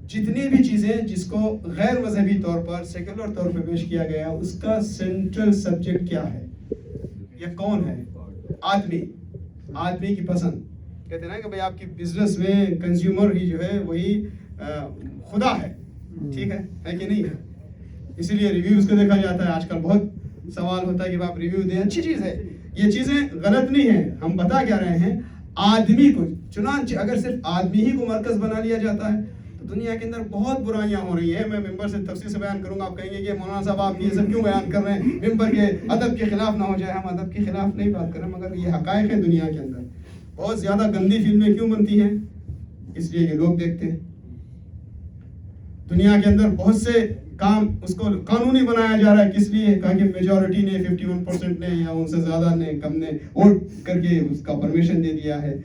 جتنی بھی چیزیں جس کو غیر مذہبی طور پر سیکولر طور پہ پیش کیا گیا، اس کا سینٹرل سبجیکٹ کیا ہے یا کون ہے؟ آدمی کی پسند۔ کہتے ہیں نا کہ بھائی آپ کی بزنس میں کنزیومر ہی جو ہے وہی خدا ہے، ٹھیک ہے کہ نہیں ہے؟ اسی لیے ریویوز کو دیکھا جاتا ہے۔ آج کل بہت سوال ہوتا ہے کہ آپ ریویو دیں، اچھی چیز ہے، یہ چیزیں غلط نہیں ہیں، ہم بتا کیا رہے ہیں؟ آدمی کو، چنانچہ اگر صرف آدمی ہی کو مرکز بنا لیا جاتا ہے تو دنیا کے اندر بہت برائیاں ہو رہی ہیں۔ میں ممبر سے تفصیل سے بیان کروں گا، آپ کہیں گے کہ مولانا صاحب آپ یہ سب کیوں بیان کر رہے ہیں؟ ممبر کے ادب کے خلاف نہ ہو جائے۔ ہم ادب کے خلاف نہیں بات کر رہے، مگر یہ حقائق ہے دنیا کے اندر۔ بہت زیادہ گندی فلمیں کیوں بنتی ہیں؟ اس لیے کہ لوگ دیکھتے ہیں۔ دنیا کے اندر بہت سے کام اس کو قانونی بنایا جا رہا ہے، کس لیے؟ کہ میجورٹی نے 51% نے یا ان سے زیادہ نے کم نے ووٹ کر کے اس کا پرمیشن دے دیا ہے۔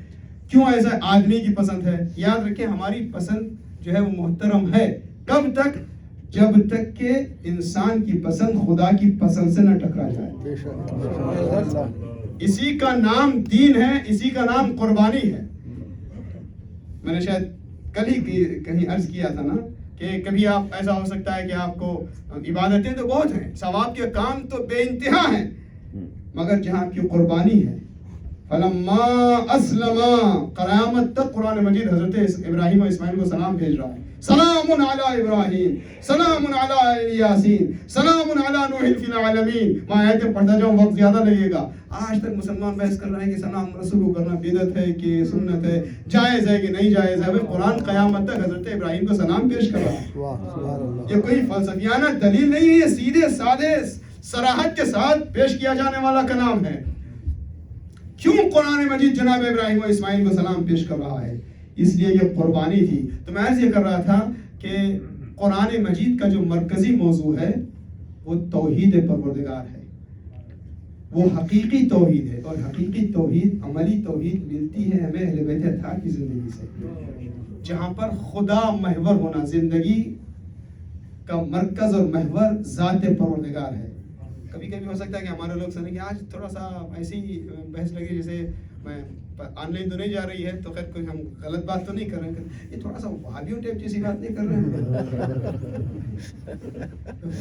کیوں ایسا؟ آدمی کی پسند ہے۔ یاد رکھیں ہماری پسند جو ہے وہ محترم ہے، کب تک؟ جب تک کہ انسان کی پسند خدا کی پسند سے نہ ٹکرا جائے۔ اسی کا نام دین ہے، اسی کا نام قربانی ہے۔ میں نے شاید کل ہی کہیں عرض کیا تھا نا کہ کبھی آپ ایسا ہو سکتا ہے کہ آپ کو عبادتیں تو بہت ہیں، ثواب کے کام تو بے انتہا ہیں، مگر جہاں آپ کی قربانی ہے، فلما اسلما، قیامت تک قرآن مجید حضرت ابراہیم و اسماعیل کو سلام بھیج رہا ہے سلام علی ابراہیم، سلام علی یاسین، سلام علی نوح فی العالمین. میں آیتیں پڑھتا جاؤں وقت زیادہ لگے گا. آج تک مسلمان بحث کر رہے ہیں کہ سلام رسول کو کرنا بدعت ہے کہ سنت ہے، جائز ہے کہ نہیں جائز ہے. قرآن قیامت تک حضرت ابراہیم کو سلام پیش کر رہا ہے. یہ کوئی فلسفیانہ دلیل نہیں ہے، یہ سیدھے سادے صراحت کے ساتھ پیش کیا جانے والا کلام ہے. کیوں قرآن مجید جناب ابراہیم و اسماعیل کو سلام پیش کر رہا ہے؟ اس لیے یہ قربانی تھی. تو میں عرض یہ کر رہا تھا کہ قرآن مجید کا جو مرکزی موضوع ہے وہ توحید پروردگار ہے، وہ حقیقی توحید ہے. اور حقیقی توحید، عملی توحید ملتی ہے ہمیں اہل بیت اطہار کی زندگی سے، جہاں پر خدا محور ہونا، زندگی کا مرکز اور محور ذات پروردگار ہے. کبھی کبھی ہو سکتا ہے کہ ہمارے لوگ سنیں کہ آج تھوڑا سا ایسی بحث لگی جیسے میں آن لائن تو نہیں جا رہی ہے، تو خیر کوئی ہم غلط بات تو نہیں کر رہے ہیں، یہ تھوڑا سا وہابیوں ٹائپ جیسی بات نہیں کر رہے ہیں.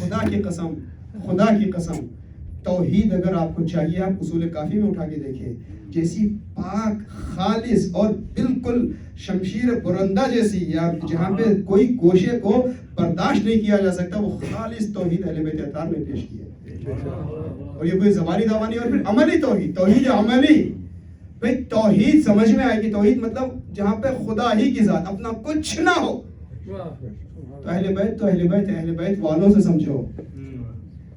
خدا کی قسم، خدا کی قسم، توحید اگر آپ کو چاہیے آپ اصول کافی میں اٹھا کے دیکھیں، جیسی پاک خالص اور بالکل شمشیر برندہ جیسی، یا جہاں پہ کوئی گوشے کو برداشت نہیں کیا جا سکتا، وہ خالص توحید اہل بیت اطہار نے پیش کی ہے. اور یہ کوئی زبانی دعوانی. اور پھر عملی توحید، توحید عملی. بھئی توحید سمجھ میں آئے گی. توحید مطلب جہاں پہ خدا ہی کی ذات، اپنا کچھ نہ ہو. تو اہل بیت اہل بیت والوں سے سمجھو،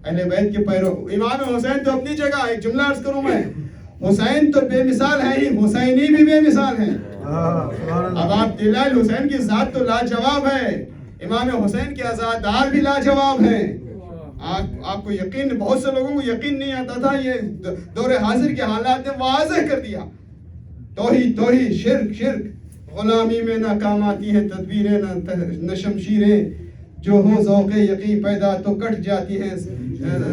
اہل بیت کے پیرو. امام حسین تو اپنی جگہ، ایک جملہ عرض کروں میں، حسین تو بے مثال ہے ہی، حسینی بھی بے مثال ہیں. اب آپ دلال حسین کی ذات تو لاجواب ہے، امام حسین کے عزادار بھی لاجواب ہیں. آپ کو یقین، بہت سے لوگوں کو یقین نہیں آتا تھا، یہ دور حاضر کے حالات نے واضح کر دیا. توحید، شرک. غلامی میں نہ کام آتی ہے تدبیریں نہ شمشیریں، جو ہو ذوق یقین پیدا تو کٹ جاتی ہیں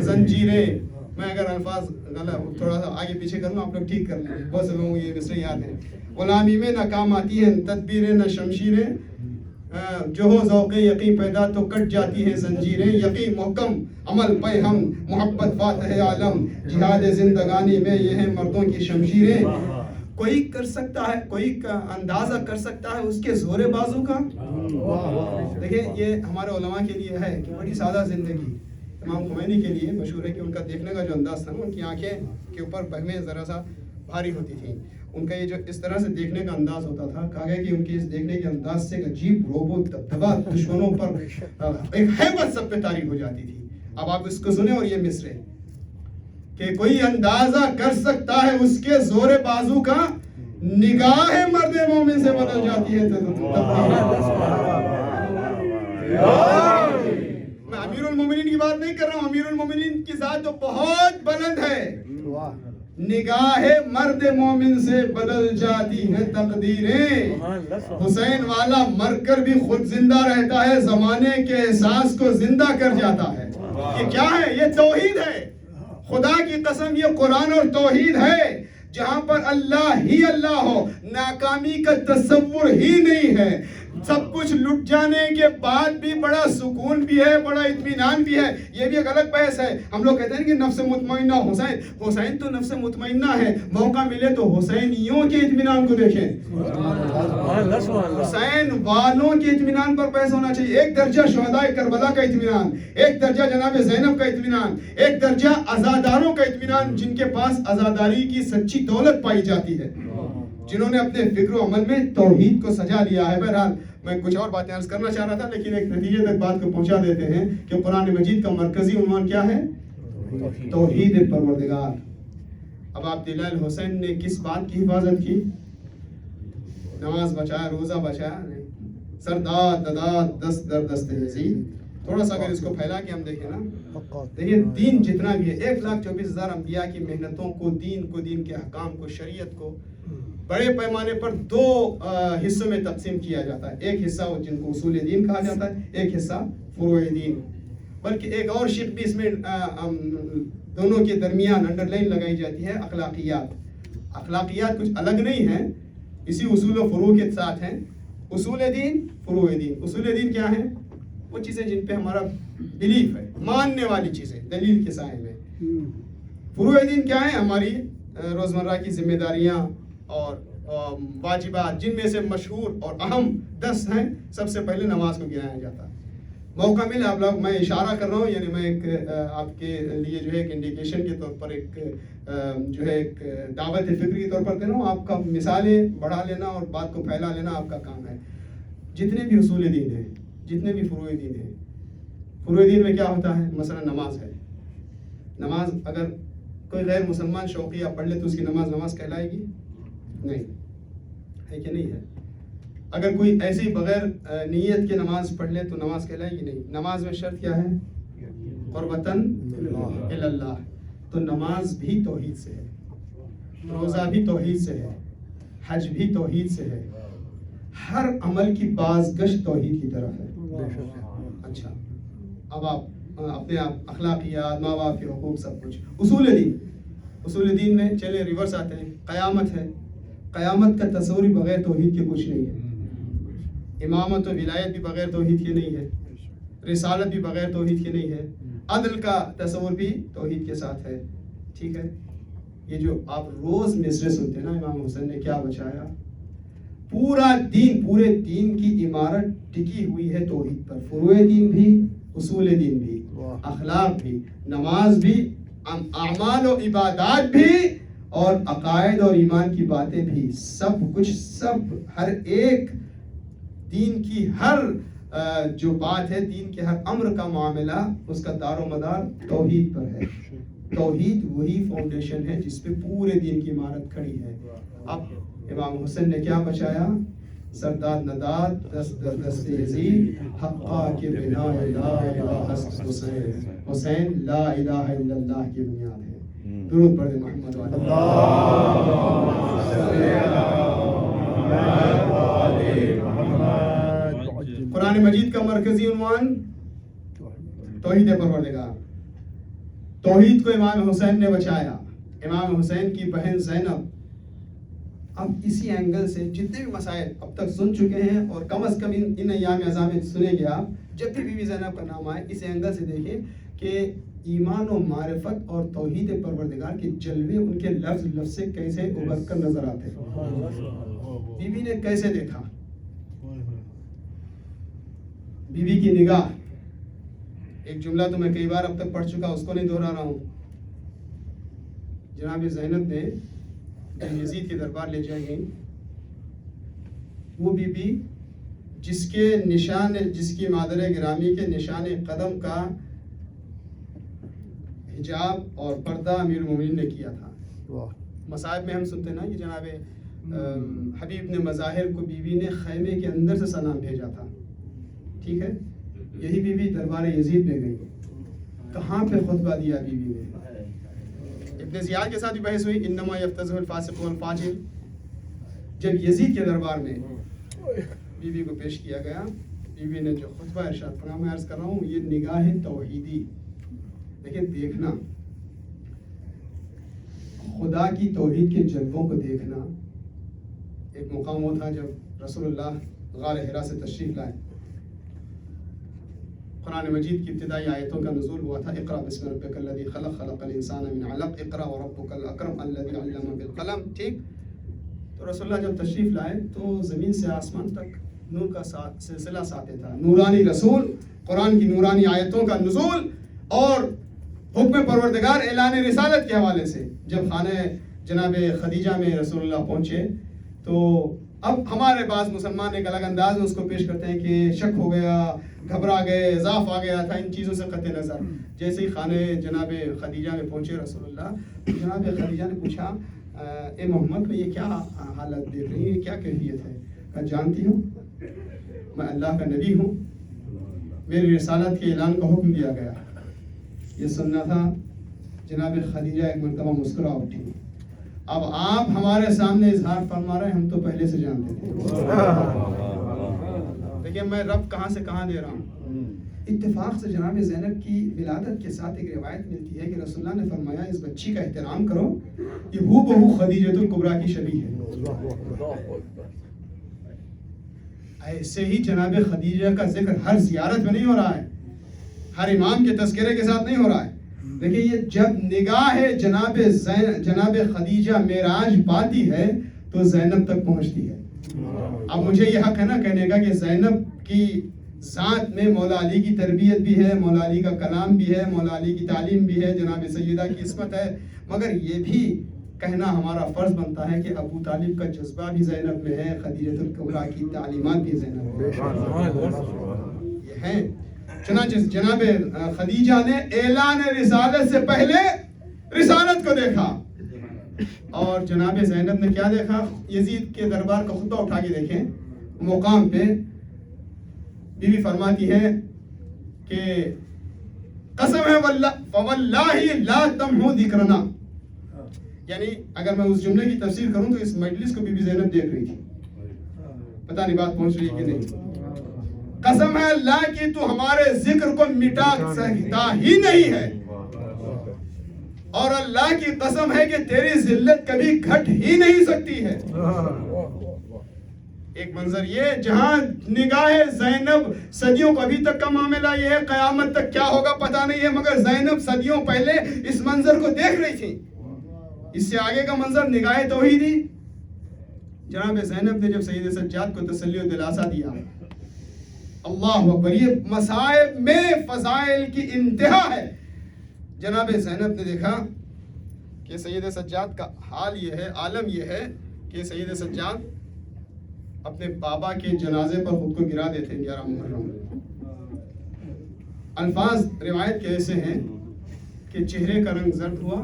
زنجیریں. میں اگر الفاظ غلط تھوڑا سا آگے پیچھے کروں آپ لوگ ٹھیک کر لیں، بہت سے لوگوں کو یہ مصرے یاد ہیں. غلامی میں نہ کام آتی ہے تدبیریں نہ شمشیریں، جو ہو ذوق یقین پیدا تو کٹ جاتی ہیں زنجیریں. یقین محکم عمل پہ ہم، محبت فاتح عالم، جہاد زندگانی میں یہ ہیں مردوں کی شمشیریں. کوئی کر سکتا ہے، کوئی اندازہ کر سکتا ہے اس کے زور بازو کا. دیکھیں یہ ہمارے علماء کے لیے ہے کہ بڑی سادہ زندگی. امام خمینی کے لیے مشہور ہے کہ ان کا دیکھنے کا جو انداز تھا نا، ان کی آنکھیں کے اوپر بہمیں ذرا سا بھاری ہوتی تھیں. ان کا یہ جو اس طرح سے دیکھنے کا انداز ہوتا تھا، کہا گیا کہ ان کے اس دیکھنے کے انداز سے ایک عجیب روب و دبدبا دشمنوں پر، ایک ہیبت سب پہ طاری ہو جاتی تھی. اب آپ اس کو سنیں اور یہ مصرے کہ کوئی اندازہ کر سکتا ہے اس کے زور بازو کا، نگاہ مرد مومن سے بدل جاتی ہے. میں امیر المومنین کی بات نہیں کر رہا ہوں، امیر المومنین کی ذات تو بہت بلند ہے. نگاہ مرد مومن سے بدل جاتی ہیں تقدیریں. حسین والا مر کر بھی خود زندہ رہتا ہے، زمانے کے احساس کو زندہ کر جاتا ہے. یہ کیا ہے؟ یہ توحید ہے. خدا کی قسم یہ قرآن اور توحید ہے، جہاں پر اللہ ہی اللہ ہو، ناکامی کا تصور ہی نہیں ہے. سب کچھ لٹ جانے کے بعد بھی بڑا سکون بھی ہے، بڑا اطمینان بھی ہے. یہ بھی ایک الگ بحث ہے. ہم لوگ کہتے ہیں کہ نفس مطمئنہ حسین تو نفس مطمئنہ ہے. موقع ملے تو حسینیوں کے اطمینان کو دیکھیں، حسین والوں کے اطمینان پر بحث ہونا چاہیے. ایک درجہ شہداء کربلا کا اطمینان، ایک درجہ جناب زینب کا اطمینان، ایک درجہ عزاداروں کا اطمینان، جن کے پاس عزاداری کی سچی دولت پائی جاتی ہے، جنہوں نے اپنے فکر و عمل میں توحید کو سجا لیا ہے. بہرحال میں کچھ اور باتیں عرض کرنا چاہ رہا تھا، لیکن ایک نتیجے تک بات کو پہنچا دیتے ہیں کہ قرآن مجید کا مرکزی عنوان کیا ہے؟ توحید پروردگار. اب آپ دلال حسین نے کس بات کی حفاظت کی؟ نماز بچایا، روزہ بچایا نہیں. سرداد دداد دست در دست یزید. تھوڑا سا اگر اس کو پھیلا کے ہم دیکھیں نا، دیکھیں دین جتنا بھی ہے، 1,24,000 انبیاء کی محنتوں کو، دین کے احکام کو، شریعت کو بڑے پیمانے پر 2 حصوں میں تقسیم کیا جاتا ہے. ایک حصہ جن کو اصول دین کہا جاتا ہے، ایک حصہ فروع دین. بلکہ ایک اور شق بھی اس میں دونوں کے درمیان انڈر لائن لگائی جاتی ہے، اخلاقیات. اخلاقیات کچھ الگ نہیں ہیں، اسی اصول و فروع کے ساتھ ہیں. اصول دین، فروع دین. اصول دین کیا ہیں؟ وہ چیزیں جن پہ ہمارا بلیف ہے، ماننے والی چیزیں دلیل کے سائے میں. فروع دین کیا ہے؟ ہماری روزمرہ کی ذمہ داریاں اور واجبات جن میں سے مشہور اور اہم 10 ہیں، سب سے پہلے نماز کو گنایا جاتا ہے۔ موقع ملے آپ لوگ، میں اشارہ کر رہا ہوں، یعنی میں ایک آپ کے لیے جو ہے ایک انڈیکیشن کے طور پر ایک جو ہے ایک دعوت فکری کے طور پر دے رہا ہوں۔ آپ کا مثالیں بڑھا لینا اور بات کو پھیلا لینا آپ کا کام ہے۔ جتنے بھی اصول دین ہیں، جتنے بھی فروع دین ہیں، فروع دین میں کیا ہوتا ہے؟ مثلا نماز ہے۔ نماز اگر کوئی غیر مسلمان شوقیہ پڑھ لے تو اس کی نماز کہلائے گی؟ نہیں ہے کہ نہیں ہے؟ اگر کوئی ایسی بغیر نیت کے نماز پڑھ لے تو نماز کہلائے گی؟ نہیں۔ نماز میں شرط کیا ہے؟ قربتاً اللہ۔ تو نماز بھی توحید سے ہے، روزہ بھی توحید سے ہے، حج بھی توحید سے ہے، ہر عمل کی بازگشت توحید کی طرف ہے۔ اچھا، اب آپ اپنے آپ اخلاقیات، ماں باپ کے حقوق، سب کچھ اصول دین میں چلے ریورس آتے ہیں۔ قیامت ہے، قیامت کا تصور بغیر توحید کے کچھ نہیں ہے۔ امامت و ولایت بھی بغیر توحید کے نہیں ہے، رسالت بھی بغیر توحید کے نہیں ہے، عدل کا تصور بھی توحید کے ساتھ ہے۔ ٹھیک ہے، یہ جو آپ روز مصرے سنتے ہیں نا، امام حسین نے کیا بچایا، پورا دین، پورے دین کی عمارت ٹکی ہوئی ہے توحید پر۔ فروع دین بھی، اصول دین بھی، اخلاق بھی، نماز بھی، اعمال و عبادات بھی، اور عقائد اور ایمان کی باتیں بھی، سب کچھ، سب ہر ایک دین کی ہر جو بات ہے، دین کے ہر امر کا معاملہ، اس کا دار و مدار توحید پر ہے۔ توحید وہی فاؤنڈیشن ہے جس پہ پورے دین کی عمارت کھڑی ہے۔ اب امام حسین نے کیا بچایا؟ سرداد نداد دست یزید حقا کے بنا لا الہ حسین، حسین لا الہ الا اللہ کی بنیاد ہے۔ درود پڑھ دیں محمد والے قرآن مجید کا مرکزی عنوان توحید پروردگار۔ توحید کو امام حسین نے بچایا۔ امام حسین کی بہن زینب، اب اسی اینگل سے جتنے بھی مسائل اب تک سن چکے ہیں، اور کم از کم ان ایام اعظام میں سنیں گے آپ، جب بھی بی بی زینب کا نام آئے اس اینگل سے دیکھیں کہ ایمان و معرفت اور توحید پروردگار کے جلوے ان کے لفظ سے کیسے ابھر کر نظر آتے ہیں۔ بی بی نے کیسے دیکھا؟ بی بی کی نگاہ، ایک جملہ تو میں کئی بار اب تک پڑھ چکا، اس کو نہیں دہرا رہا ہوں۔ جناب زینب نے یزید کے دربار لے جائے گئی، وہ بی بی جس کے نشان، جس کی مادر گرامی کے نشان قدم کا حجاب اور پردہ امیر المومنین نے کیا تھا۔ مصائب میں ہم سنتے ہیں نا کہ جناب حبیب نے مظاہر کو بی بی نے خیمے کے اندر سے سلام بھیجا تھا۔ ٹھیک ہے، یہی بی بی دربار یزید میں گئی، کہاں پہ خطبہ دیا بی بی نے؟ ابن زیاد کے ساتھ بھی بحث ہوئی، انما یفتضح الفاسق والفاجر۔ جب یزید کے دربار میں بی بی کو پیش کیا گیا، بی بی نے جو خطبہ ارشاد فرمایا، میں عرض کر رہا ہوں یہ نگاہ توحیدی، لیکن دیکھنا خدا کی توحید کے جلووں کو دیکھنا۔ ایک مقام وہ تھا جب رسول اللہ غار حرا سے تشریف لائے، قرآن مجید کی ابتدائی آیتوں کا نزول ہوا تھا، اقرأ بسم ربک الذی خلق، خلق الانسان من علق، اقرأ وربک الاکرم الذی علم بالقلم۔ ٹھیک، تو رسول اللہ جب تشریف لائے تو زمین سے آسمان تک نور کا سلسلہ ساتے تھا، نورانی رسول، قرآن کی نورانی آیتوں کا نزول اور حکم پروردگار اعلان رسالت کے حوالے سے۔ جب خانہ جناب خدیجہ میں رسول اللہ پہنچے تو اب ہمارے بعض مسلمان ایک الگ انداز میں اس کو پیش کرتے ہیں کہ شک ہو گیا، گھبرا گئے، ضعف آ گیا تھا، ان چیزوں سے قطع نظر۔ جیسے ہی خانہ جناب خدیجہ میں پہنچے رسول اللہ، جناب خدیجہ نے پوچھا، اے محمد میں یہ کیا حالت دیکھ رہی ہے، کیا کیفیت ہے؟ کہا جانتی ہوں میں اللہ کا نبی ہوں، میری رسالت کے اعلان کا حکم دیا گیا۔ یہ سننا تھا۔ جناب خدیجہ ایک مرتبہ مسکرا اٹھی، اب آپ ہمارے سامنے اظہار فرما رہے ہیں، ہم تو پہلے سے جانتے تھے۔ دیکھیں میں رب کہاں سے کہاں دے رہا ہوں۔ اتفاق سے جناب زینب کی ولادت کے ساتھ ایک روایت ملتی ہے کہ رسول اللہ نے فرمایا اس بچی کا احترام کرو، یہ ہو بہو خدیجۃ الکبریٰ کی شبیہ ہے۔ ایسے ہی جناب خدیجہ کا ذکر ہر زیارت میں نہیں ہو رہا ہے، ہر امام کے تذکرے کے ساتھ نہیں ہو رہا ہے۔ دیکھیں یہ جب نگاہ جناب خدیجہ معراج پاتی ہے تو زینب تک پہنچتی ہے. اب مجھے یہ حق ہے نا کہنے کا کہ زینب کی ذات میں مولا علی کی تربیت بھی ہے, مولا علی کا کلام بھی ہے, مولا علی کی تعلیم بھی ہے, جناب سیدہ کی عصمت ہے, مگر یہ بھی کہنا ہمارا فرض بنتا ہے کہ ابو طالب کا جذبہ بھی زینب میں ہے, خدیجہ الکبریٰ کی تعلیمات بھی زینب میں یہ ہیں. چنانچہ جناب خدیجہ نے اعلان رسالت سے پہلے رسالت کو دیکھا, اور جناب زینب نے کیا دیکھا؟ یزید کے دربار کا خطبہ اٹھا کے دیکھیں. مقام پہ بی بی فرماتی ہے کہ قسم ہے فواللہ لا تمحو ذکرنا, یعنی اگر میں اس جملے کی تفسیر کروں تو اس مجلس کو بی بی زینب دیکھ رہی تھی, پتہ نہیں بات پہنچ رہی ہے کہ نہیں. قسم ہے اللہ کی تو ہمارے ذکر کو مٹا سکتا ہی نہیں ہے, اور اللہ کی قسم ہے کہ تیری ذلت کبھی گھٹ ہی نہیں سکتی ہے. ایک منظر یہ جہاں نگاہ زینب صدیوں کو, ابھی تک کا معاملہ یہ ہے, قیامت تک کیا ہوگا پتہ نہیں ہے, مگر زینب صدیوں پہلے اس منظر کو دیکھ رہی تھی. اس سے آگے کا منظر نگاہ توحیدی. جناب زینب نے جب سید سجاد کو تسلی و دلاسا دیا, اللہ اکبر, یہ مصائب میں فضائل کی انتہا ہے. جناب زینب نے دیکھا کہ سید سجاد کا حال یہ ہے, عالم یہ ہے کہ سید سجاد اپنے بابا کے جنازے پر خود کو گرا دیتے ہیں 11 محرم. الفاظ روایت کے ایسے ہیں کہ چہرے کا رنگ زرد ہوا,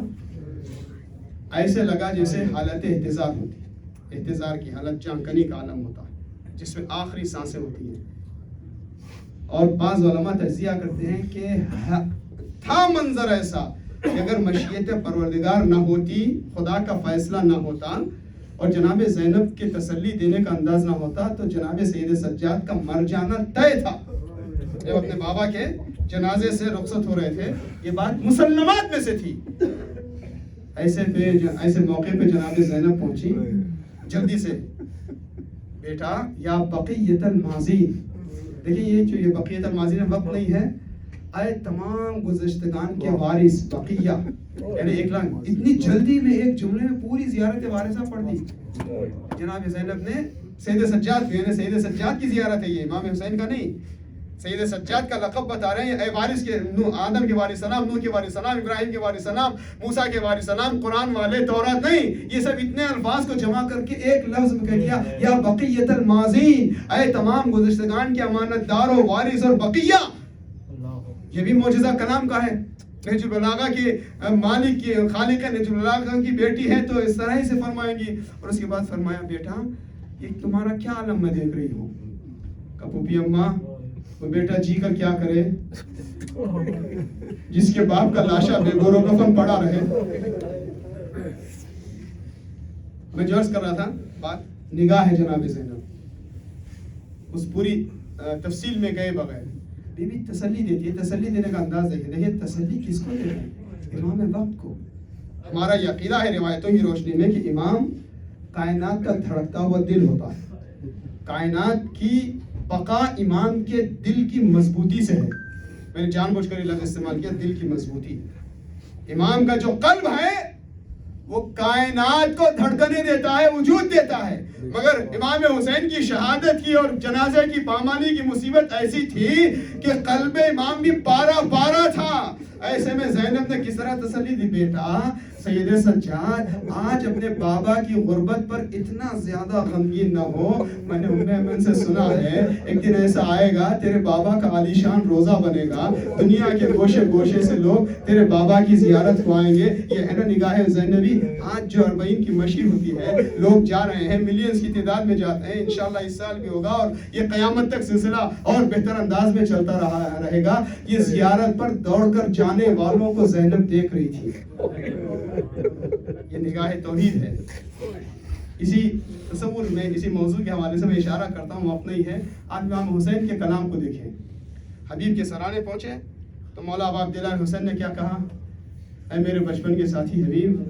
ایسے لگا جیسے حالت احتضار ہوتی ہے, احتضار کی حالت جانکنی کا عالم ہوتا ہے جس میں آخری سانسیں ہوتی ہیں. اور بعض علماء تجزیہ کرتے ہیں کہ تھا منظر ایسا کہ اگر مشیت پروردگار نہ ہوتی, خدا کا فیصلہ نہ ہوتا, اور جناب زینب کے تسلی دینے کا انداز نہ ہوتا, تو جناب سید سجاد کا مر جانا طے تھا. جب اپنے بابا کے جنازے سے رخصت ہو رہے تھے, یہ بات مسلمات میں سے تھی. ایسے موقع پہ جناب زینب پہنچی جلدی سے, بیٹا یا بقیت الماضین, دیکھیں یہ بقیت الماضین وقت نہیں ہے, اے تمام گزشتگان کے وارث بقیہ, یعنی ایک لاکھ. اتنی جلدی میں ایک جملے میں پوری زیارت وارثہ پڑھ دی. جناب زینب نے سید سجاد کی, یعنی سید سجاد کی زیارت ہے یہ, امام حسین کا نہیں. سید سجاد کا لقب بتا رہے ہیں, اے وارث کے, آدم کے وارث سلام, نوح کے وارث سلام, ابراہیم کے وارث سلام, موسیٰ کے وارث سلام, قرآن والے, تورات نہیں. یہ سب اتنے الفاظ کو جمع کر کے ایک لفظ میں کہہ دیا, یا بقیت الماضین, اے تمام گزشتگان کے امانت داروں, وارث اور بقیہ. یہ بھی معجزہ کلام کا ہے. نہج البلاغہ کے مالک کی, خالق نہج البلاغہ کی بیٹی ہے تو اس طرح ہی سے فرمائیں گی. اور اس کے بعد فرمایا, بیٹا یہ تمہارا کیا عالم میں دیکھ رہی ہوں. کپوپی اماں, وہ بیٹا جی کر کیا کرے جس کے باپ کا لاشا بے گور و کفن پڑا رہے. میں جو عرض کر رہا تھا بات نگاہ ہے جناب زینب, اس پوری تفصیل میں گئے بغیر بی بی تسلی دیتی ہے. تسلی دینے کا انداز دیکھیں, تسلی کس کو دیتے ہیں؟ امام وقت کو. ہمارا یہ عقیدہ ہے روایتوں کی روشنی میں کہ امام کائنات کا دھڑکتا ہوا دل ہوتا ہے. کائنات کی بقا امام کے دل کی مضبوطی سے ہے. میں نے جان بوجھ کر یہ لفظ استعمال کیا, دل کی مضبوطی. امام کا جو قلب ہے وہ کائنات کو دھڑکنے دیتا ہے, وجود دیتا ہے. مگر امام حسین کی شہادت کی اور جنازے کی پامالی کی مصیبت ایسی تھی کہ قلب امام بھی پارا پارا تھا. ایسے میں زینب نے کس طرح تسلی دی, بیٹا سید سجاد آج اپنے بابا کی غربت پر اتنا زیادہ غمگین نہ ہو. میں نے ام ایمن سے سنا ہے ایک دن ایسا آئے گا تیرے بابا کا عالیشان روزہ بنے گا, دنیا کے گوشے گوشے سے لوگ تیرے بابا کی زیارت کو آئیں گے. یہ ہے نا نگاہ زینبی. آج جو 40 کی مشی ہوتی ہے, لوگ جا رہے ہیں, ملینز کی تعداد میں جاتے ہیں. انشاءاللہ اس سال بھی ہوگا اور یہ قیامت تک سلسلہ اور بہتر انداز میں چلتا رہے گا. یہ زیارت پر دوڑ کر جانے والوں کو زینب دیکھ رہی تھی. یہ نگاہ توحید ہے. اسی تصور میں, اسی موضوع کے حوالے سے میں اشارہ کرتا ہوں, وقت نہیں ہے. آج امام حسین کے کلام کو دیکھیں. حبیب کے سرانے پہنچے تو مولا ابا عبداللہ حسین نے کیا کہا, اے میرے بچپن کے ساتھی حبیب.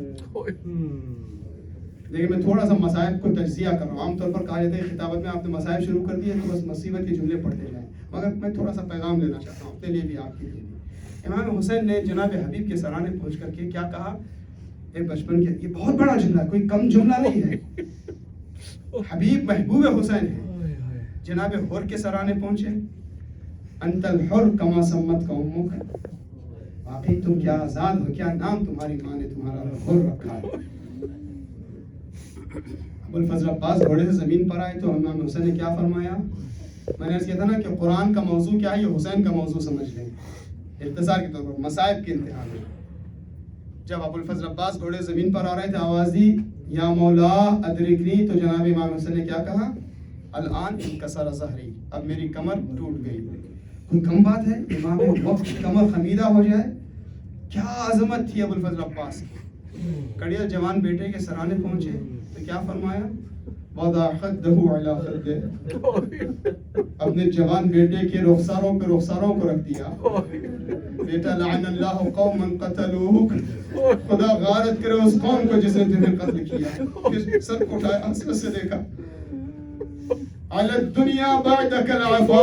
دیکھیں میں تھوڑا سا مصائب کو تجزیہ کر رہا ہوں. عام طور پر کہا جاتا ہے خطابت میں آپ نے مصائب شروع کر دیے تو بس مصیبت کے جملے پڑھتے جائیں, مگر میں تھوڑا سا پیغام لینا چاہتا ہوں اپنے لیے بھی آپ کے لیے بھی. امام حسین نے جناب حبیب کے سرانے پہنچ کر کے کیا کہا, اے بچپن کے, یہ بہت بڑا جملہ, کوئی کم جملہ نہیں ہے. حبیب محبوب حسین ہیں. جناب حر کے سرانے پہنچے. انت الحر کما سمت کا امک. واقعی تم کیا آزاد ہو, کیا نام تمہاری ماں نے تمہارا حر رکھا ہے. ابوالفضل عباس گھوڑے سے زمین پر آئے تو امام حسین نے کیا فرمایا؟ میں نے عرض کیا تھا نا کہ قرآن کا موضوع کیا ہے, یہ حسین کا موضوع سمجھ لیں اختصار کے طور پر مصائب کے انتہا میں. جب ابوالفضل عباس گھوڑے زمین پر آ رہے تھے, آواز دی یا مولا ادرکنی, تو جناب امام حسین نے کیا کہا؟ الان انکسر ظہری, اب میری کمر ٹوٹ گئی. کوئی کم بات ہے امام وقت کی کمر خمیدہ ہو جائے؟ کیا عظمت تھی ابوالفضل عباس کی. کڑیا جوان بیٹے کے سرانے پہنچے تو کیا فرمایا؟ وضع خدہ علی خدہ, اپنے جوان بیٹے کے رخساروں پہ رخساروں کو رکھ دیا. بیٹا لعن اللہ قوما قتلوک, خدا غارت کرے اس قوم کو جس نے تمہیں قتل کیا. پھر سر کو اٹھایا, حسرت سے دیکھا. علی الدنیا بعدک العفا,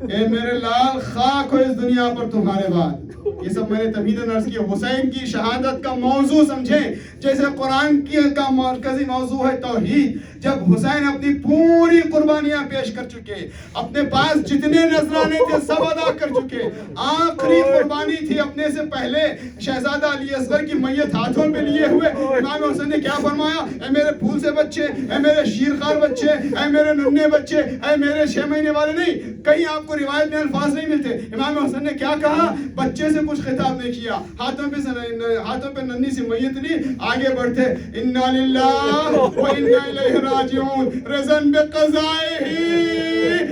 اے میرے لال خاک ہو اس دنیا پر تمہارے بعد. یہ سب میں نے تمہیداً عرض کیا. حسین کی شہادت کا موضوع سمجھیں جیسے قرآن کا مرکزی موضوع ہے توحید. جب حسین اپنی پوری قربانیاں پیش کر چکے, اپنے پاس جتنے نذرانے تھے سب ادا کر چکے, آخری قربانی تھی اپنے سے پہلے شہزادہ علی اصغر کی میت ہاتھوں پہ لیے ہوئے, امام حسین نے کیا فرمایا؟ اے میرے پھول سے بچے, اے میرے شیرخوار بچے, اے میرے ننھے بچے, اے میرے 6 مہینے والے. نہیں, کہیں آپ کو روایت میں الفاظ نہیں ملتے. امام حسین نے کیا کہا؟ بچے سے کچھ خطاب نہیں کیا, ہاتھوں پہ ننھی سی میت لی, آگے بڑھتے. انا للہ و انا الیہ راجعون رضن بقضائہ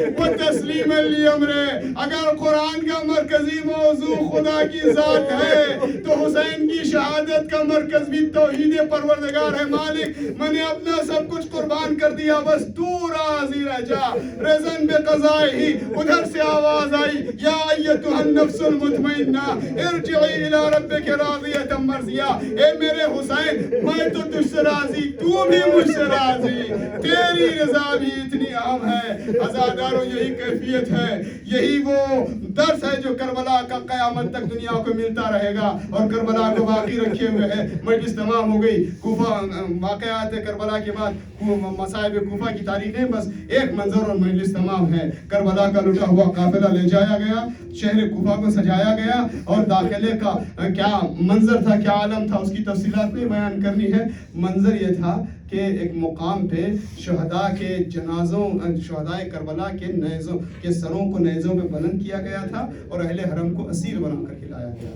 و تسلیما لامرہ. اگر قرآن کا مرکزی موضوع خدا کی ذات ہے تو حسین کی شہادت کا مرکز بھی توحید پروردگار ہے. مالک میں نے اپنا سب کچھ قربان کر دیا, بس تو راضی رہ جا. رضن بقضائہ. ادھر سے آواز آئی یا ایتھا النفس المطمئنہ ارجعی الی ربک راضیۃ مرضیہ. اے میرے حسین, میں تو تجھ سے راضی, تو بھی مجھ سے راضی, تیری رضا بھی اتنی اہم ہے. عزاداروں, یہی کیفیت ہے, یہی وہ درس ہے جو کربلا کا قیامت تک دنیا کو ملتا رہے گا اور کربلا کو باقی رکھے ہوئے ہے. مجلس تمام ہو گئی. کوفہ واقعات کربلا کے بعد مصائب کوفہ کی تاریخیں بس ایک منظر اور مجلس تمام ہے. کربلا کا لٹا ہوا قافلہ لے جایا گیا, شہر کوفہ کو سجایا گیا, اور داخلے کا کیا منظر تھا, کیا عالم تھا, اس کی تفصیلات نہیں بیان کرنی ہے. منظر یہ تھا کہ ایک مقام پہ شہداء کے جنازوں, شہداء کربلا کے نیزوں کے سروں کو نیزوں پہ بلند کیا گیا تھا اور اہل حرم کو اسیر بنا کر کے لایا گیا.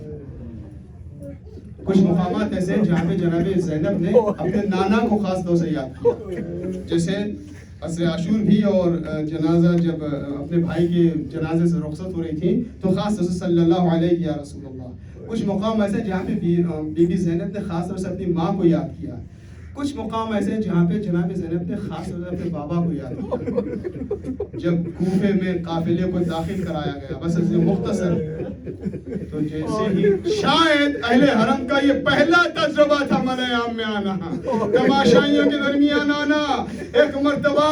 کچھ مقامات ایسے ہیں جہاں پہ جناب زینب نے اپنے نانا کو خاص طور سے یاد کیا, جیسے عصر عاشور بھی, اور جنازہ جب اپنے بھائی کے جنازے سے رخصت ہو رہی تھی تو خاص طور سے صلی اللہ علیہ یا رسول اللہ. کچھ مقام ایسے جہاں پہ بی بی زینب نے خاص طور سے اپنی ماں کو یاد کیا. کچھ مقام ایسے ہیں جہاں پہ جناب زینب نے خاص طور سے اپنے بابا کو یاد کیا. جب کوفے میں قافلے کو داخل کرایا گیا, بس اس مختصر, تو جیسے ہی شاید اہل حرم کا یہ پہلا تجربہ تھا ملائے عام میں آنا, تماشائیوں کے درمیان آنا. ایک مرتبہ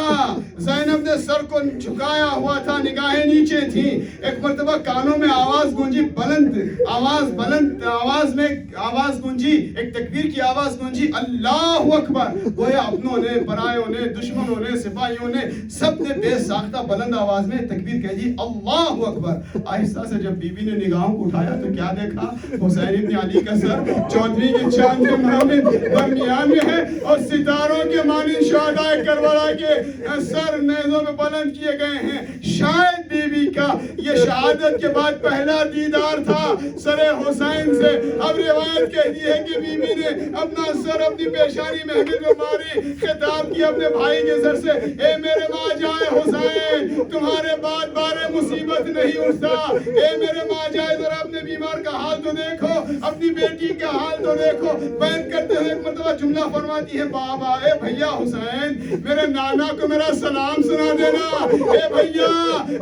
زینب نے سر کو جھکایا ہوا تھا, نگاہیں نیچے تھیں. ایک مرتبہ کانوں میں آواز گونجی, بلند آواز گونجی, ایک تکبیر کی آواز گونجی, اللہ اکبر. گویا اپنوں نے, پرایوں نے, دشمنوں نے, سپاہیوں نے, سب نے بے ساختہ بلند آواز میں تکبیر کہہ دی, اللہ اکبر. آہستہ سے جب بی بی نے نگاہوں کو اٹھایا تو کیا دیکھا؟ حسین ابن علی کا سر چودھری کے چاند کے مرمت درمیان میں ہے, اور ستاروں کے مانند شہداء کربلا کے سر نیزوں میں بلند کیے گئے ہیں. شاید بی بی کا یہ شہادت کے بعد پہلا دیدار تھا سر حسین سے. اب روایت کہتی ہے کہ بی بی نے اپنا سر اپنی پیشانی میں ماری, خطاب کیا اپنے بھائی کے سر سے, اے میرے ماں جائے حسین, تمہارے بعد بارے مصیبت نہیں اٹھتا. اے میرے ماں جائے, ذرا اپنے بیمار کا حال تو دیکھو, اپنی بیٹی کا حال تو دیکھو. بیان کرتے ہوئے ایک مرتبہ جملہ فرماتی ہے, بابا, اے بھیا حسین, میرے نانا کو میرا سلام سنا دینا. اے بھیا,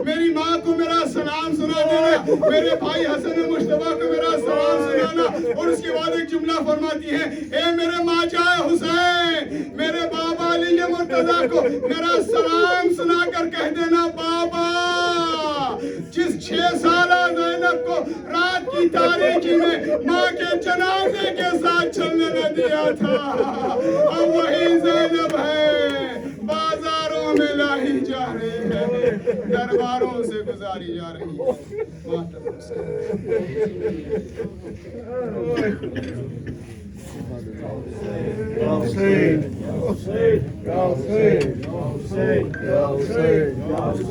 میری ماں کو میرا سلام سنا دینا. میرے بھائی حسن مشتبہ کو میرا سلام سنانا. اور اس کے بعد ایک جملہ فرماتی ہے, اے میرے ماں جائے حسین, میرے بابا علی مرتضیٰ کو میرا سلام سنا کر کہہ دینا, بابا, جس 6 سالہ زینب کو رات کی تاریکی میں ماں کے جنازے کے ساتھ چلنے نہ دیا تھا, اب وہی زینب ہے. درباروں سے گزاری جا رہی ہے. محترم Ya Hussein, Ya Hussein, Ya Hussein, Ya Hussein, Ya Hussein.